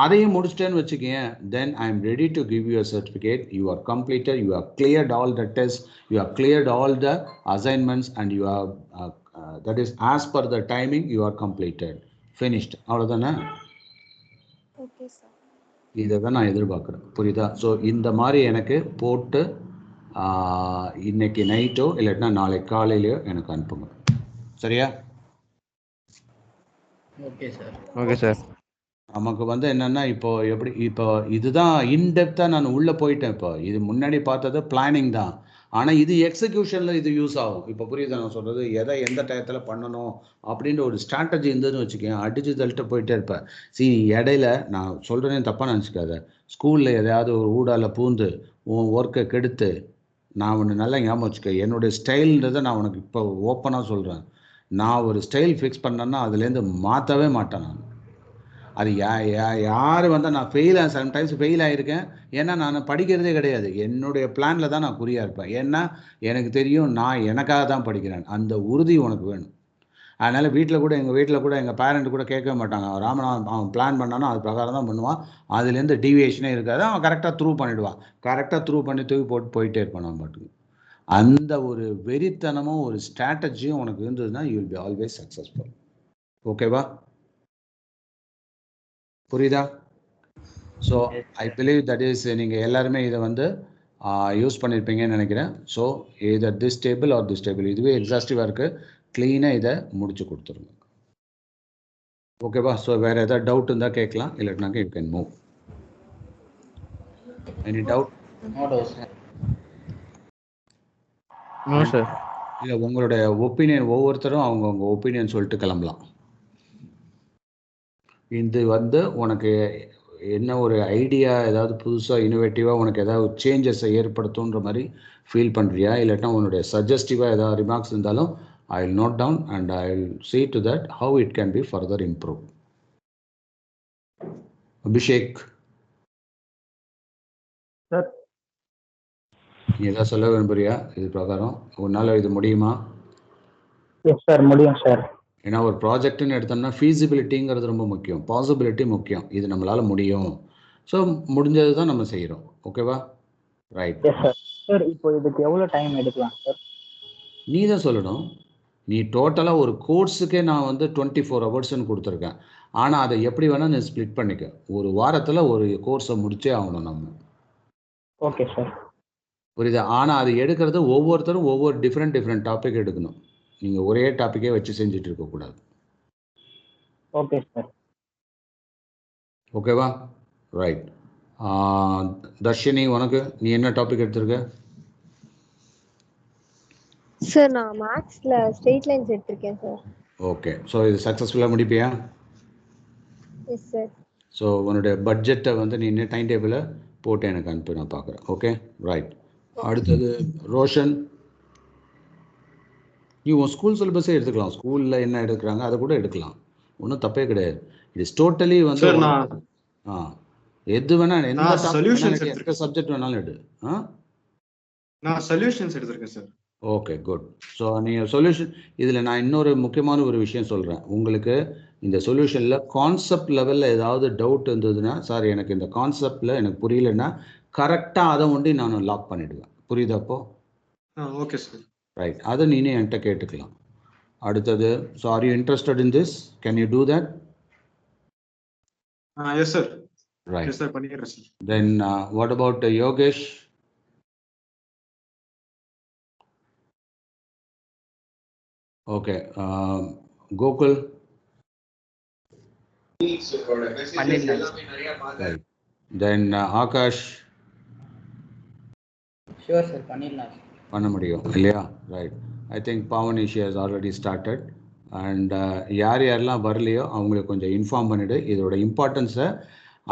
அதையும் முடிச்சிட்டேன்னு வச்சுக்கேன், then I am ready to give you a certificate. You are completed, you are cleared all the test, you are cleared all the assignments and you are that is as per the timing you are completed finished. அவ்வளோதானே?
Okay sir.
இதை தான் நான் எதிர்பார்க்குறேன். புரியுதா? So இந்த மாதிரி எனக்கு போட்டு இன்னைக்கு நைட்டோ இல்லாட்டினா நாளைக்கு காலையிலையோ எனக்கு அனுப்புங்க. சரியா?
Okay sir. Okay sir.
நமக்கு வந்து என்னென்னா இப்போ எப்படி இப்போ இதுதான் இன்டெப்த்தாக நான் உள்ளே போயிட்டேன். இப்போ இது முன்னாடி பார்த்தது பிளானிங் தான், ஆனால் இது எக்ஸிக்யூஷனில் இது யூஸ் ஆகும். இப்போ புரியுதா நான் சொல்கிறது? எதை எந்த டயத்தில் பண்ணணும் அப்படின்ற ஒரு ஸ்ட்ராட்டஜி இருந்ததுன்னு வச்சுக்கேன், அடிச்சு தள்ளிட்டு போயிட்டே இருப்பேன். இடையில நான் சொல்கிறேன்னு தப்பாக நினச்சிக்காத. ஸ்கூலில் எதையாவது ஒரு ஊடால பூந்து உன் ஒர்க்கை கெடுத்து, நான் ஒன்று நல்லா ஞாபகம் வச்சுக்க, என்னுடைய ஸ்டைல்ன்றதை நான் உனக்கு இப்போ ஓப்பனாக சொல்கிறேன். நான் ஒரு ஸ்டைல் ஃபிக்ஸ் பண்ணேன்னா அதுலேருந்து மாற்றவே மாட்டேன். நான் அது யார் வந்தால் நான் சம்டைம்ஸ் ஃபெயில் ஆகிருக்கேன். ஏன்னா நான் படிக்கிறதே கிடையாது, என்னுடைய பிளானில் தான் நான் குறியாக இருப்பேன். ஏன்னா எனக்கு தெரியும் நான் எனக்காக தான் படிக்கிறேன். அந்த உறுதி உனக்கு வேணும். அதனால் எங்கள் வீட்டில் கூட எங்கள் பேரண்ட் கூட கேட்கவே மாட்டாங்க. ராமநாதன் அவன் பிளான் பண்ணானோ அது பிரகாரம் தான் பண்ணுவான். அதுலேருந்து டீவியேஷனே இருக்காது. அவன் கரெக்டாக த்ரூ பண்ணிவிடுவான். கரெக்டாக த்ரூ பண்ணி தூக்கி போட்டு போயிட்டே இருப்பான் நம்ம பாட்டுக்கு. அந்த ஒரு வெறித்தனமும் ஒரு ஸ்ட்ராட்டஜியும் உனக்கு இருந்ததுன்னா you will be always successful. ஓகேவா? புரியுதா? So I believe that is நீங்கள் எல்லாருமே இதை வந்து யூஸ் பண்ணியிருப்பீங்கன்னு நினைக்கிறேன். ஸோ either this table or this table இதுவே எக்ஸாஸ்டிவாக இருக்குது. க்ளீனாக இதை முடிச்சு கொடுத்துருங்க. ஓகேவா? ஸோ வேறு ஏதாவது டவுட் இருந்தால் கேட்கலாம், இல்லாட்டினாக்க you can move. Any doubt?
No sir.
இல்லை, உங்களுடைய ஒப்பீனியன் ஒவ்வொருத்தரும் அவங்கவுங்க ஒப்பீனியன் சொல்லிட்டு கிளம்பலாம். இது வந்து உனக்கு என்ன ஒரு ஐடியா, ஏதாவது புதுசாக இனோவேட்டிவாக உனக்கு ஏதாவது சேஞ்சஸை ஏற்படுத்துன்ற மாதிரி ஃபீல் பண்ணுறியா? இல்லாட்டினா உன்னுடைய சஜஸ்டிவாக ஏதாவது ரிமார்க்ஸ் இருந்தாலும் I will note down and I will see to that how it can be further improved. Abhishek.
Sir.
நீ ஏதாவது சொல்ல விரும்புறியா இது பிரகாரம்? உன்னால் இது முடியுமா?
எஸ் சார், முடியும் சார்.
ஏன்னா ஒரு ப்ராஜெக்ட்னு எடுத்தோம்னா ஃபீஸிபிலிட்டிங்கிறது ரொம்ப முக்கியம், பாசிபிலிட்டி முக்கியம். இது நம்மளால் முடியும். ஸோ முடிஞ்சது தான் நம்ம செய்கிறோம். ஓகேவா? ரைட்.
Yes sir. சார் இப்போ இதுக்கு எவ்வளோ டைம் எடுக்கலாம் சார்?
நீ தான் சொல்லணும். நீ டோட்டலாக ஒரு கோர்ஸுக்கே நான் வந்து 24 ஹவர்ஸ்ன்னு கொடுத்துருக்கேன். ஆனால் அதை எப்படி வேணால் நீ ஸ்ப்ளிட் பண்ணிக்க. ஒரு வாரத்தில் ஒரு கோர்ஸை முடிச்சே ஆகணும் நம்ம.
Okay sir.
புரியுதா? ஆனால் அது எடுக்கிறது ஒவ்வொருத்தரும் ஒவ்வொரு டிஃப்ரெண்ட் டாபிக் எடுக்கணும். நீங்கள் ஒரே டாப்பிக்கே வச்சு செஞ்சுட்டு இருக்கக்கூடாது.
Okay sir.
ஓகேவா? ரைட். தர்ஷினி, உனக்கு நீ என்ன டாபிக் எடுத்திருக்க?
சார் நான் மேத்ஸ்ல ஸ்ட்ரெயிட் லைன்ஸ் எடுத்திருக்கேன் சார்.
ஓகே. ஸோ இது சக்ஸஸ்ஃபுல்லாக முடிப்பியா?
Yes sir.
ஸோ உன்னுடைய பட்ஜெட்டை வந்து நீ இன்னும் டைம் டேபிளை போட்டு எனக்கு அனுப்பி நான் பார்க்குறேன். Okay, right. அடுத்தது ரோஷன், நீ உன் ஸ்கூல் சிலபஸே எடுத்துக்கலாம். ஸ்கூலில் என்ன எடுக்கிறாங்க அதை கூட எடுக்கலாம், ஒன்றும் தப்பே கிடையாது. இட் இஸ் டோட்டலி வந்து எது வேணா, எந்த சப்ஜெக்ட் வேணாலும் எடு.
நான் சொல்யூஷன்ஸ் எடுத்திருக்கேன் சார்.
Okay, good. ஸோ நீங்கள் சொல்யூஷன், இதில் நான் இன்னொரு முக்கியமான ஒரு விஷயம் சொல்கிறேன் உங்களுக்கு. இந்த சொல்யூஷனில் கான்செப்ட் லெவலில் ஏதாவது டவுட் இருந்ததுன்னா, சார் எனக்கு இந்த கான்செப்டில் எனக்கு புரியலன்னா கரெக்டாக அதை ஒண்டி நான் லாக் பண்ணிவிடுவேன். புரியுதாப்போ?
Okay sir.
ரைட். அதை நீனே என்கிட்ட கேட்டுக்கலாம். அடுத்தது, so are you interested in this? Can you do that?
Yes sir.
Right.
Yes sir, பண்ணிடுறேன் sir.
Then what about Yogesh? Okay. Gokul? Right. Then Akash?
Sure sir, பண்ணிடலாம்.
பண்ண முடியும் இல்லையா? Right. I think Pavani she has already started. And யாரெல்லாம் வரலையோ அவங்களுக்கு கொஞ்சம் inform பண்ணிவிடு இதோட இம்பார்ட்டன்ஸை.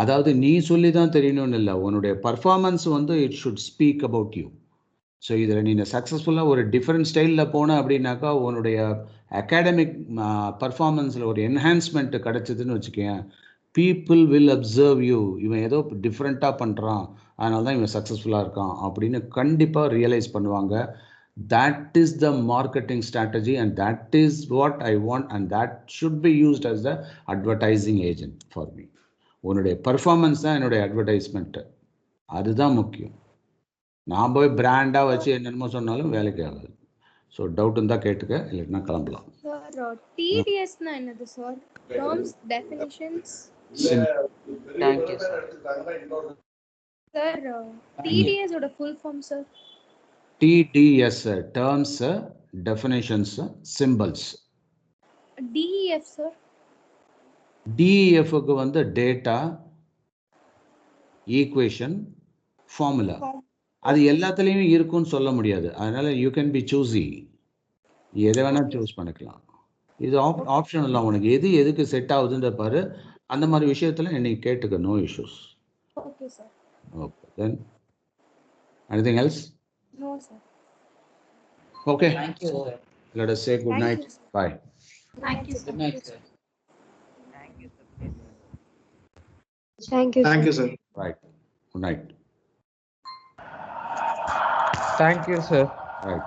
அதாவது நீ சொல்லி தான் தெரியணும்னு இல்லை, உன்னுடைய பர்ஃபார்மன்ஸ் வந்து it should speak about you. So இதில் நீங்கள் சக்ஸஸ்ஃபுல்லாக ஒரு டிஃப்ரெண்ட் ஸ்டைலில் போன அப்படின்னாக்கா உன்னுடைய அகாடமிக் பர்ஃபார்மன்ஸில் ஒரு என்ஹான்ஸ்மெண்ட் கிடச்சிதுன்னு வச்சுக்கேன், பீப்புள் வில் அப்சர்வ் யூ. இவன் ஏதோ டிஃப்ரெண்ட்டாக பண்ணுறான், அதனால தான் இவன் சக்ஸஸ்ஃபுல்லாக இருக்கான் அப்படின்னு கண்டிப்பாக ரியலைஸ் பண்ணுவாங்க. That is the marketing strategy and that is what I want and that should be used as the advertising agent for me. உன்னுடைய பர்ஃபார்மன்ஸ் தான் என்னுடைய அட்வர்டைஸ்மெண்ட்டு, அதுதான் முக்கியம். நான் போய் பிராண்டாக வச்சு என்னென்னமோ சொன்னாலும் வேலைக்கு ஆகாது. ஸோ டவுட் இருந்தால் கேட்டுக்க, இல்லைன்னா கிளம்பலாம்.
சார் டிடிஎஸ்னா என்னது sir? Terms definitions.
Thank you sir.
Sir TDS ஓட full form sir?
TDS terms definitions symbols.
DEF sir?
டிஇஎஃப்க்கு வந்து டேட்டா, ஈக்குவேஷன், ஃபார்முலா. அது எல்லாத்துலேயும் இருக்குன்னு சொல்ல முடியாது. அதனால யூ கேன் பி சூஸி, எதை வேணால் சூஸ் பண்ணிக்கலாம். இது ஆப்ஷனல் தான், உனக்கு எது எதுக்கு செட் ஆகுதுன்ற பாரு. அந்த மாதிரி விஷயத்தில் என்னை கேட்டுக்க, no issues.
Okay sir.
Okay, then anything else?
No sir.
Okay,
Thank you, sir.
let us say good
Thank
night.
you, sir.
Bye.
Thank you,
Good night, sir.
Thank you,
Thank you, sir.
Right. Good night.
Thank you, sir.
Right.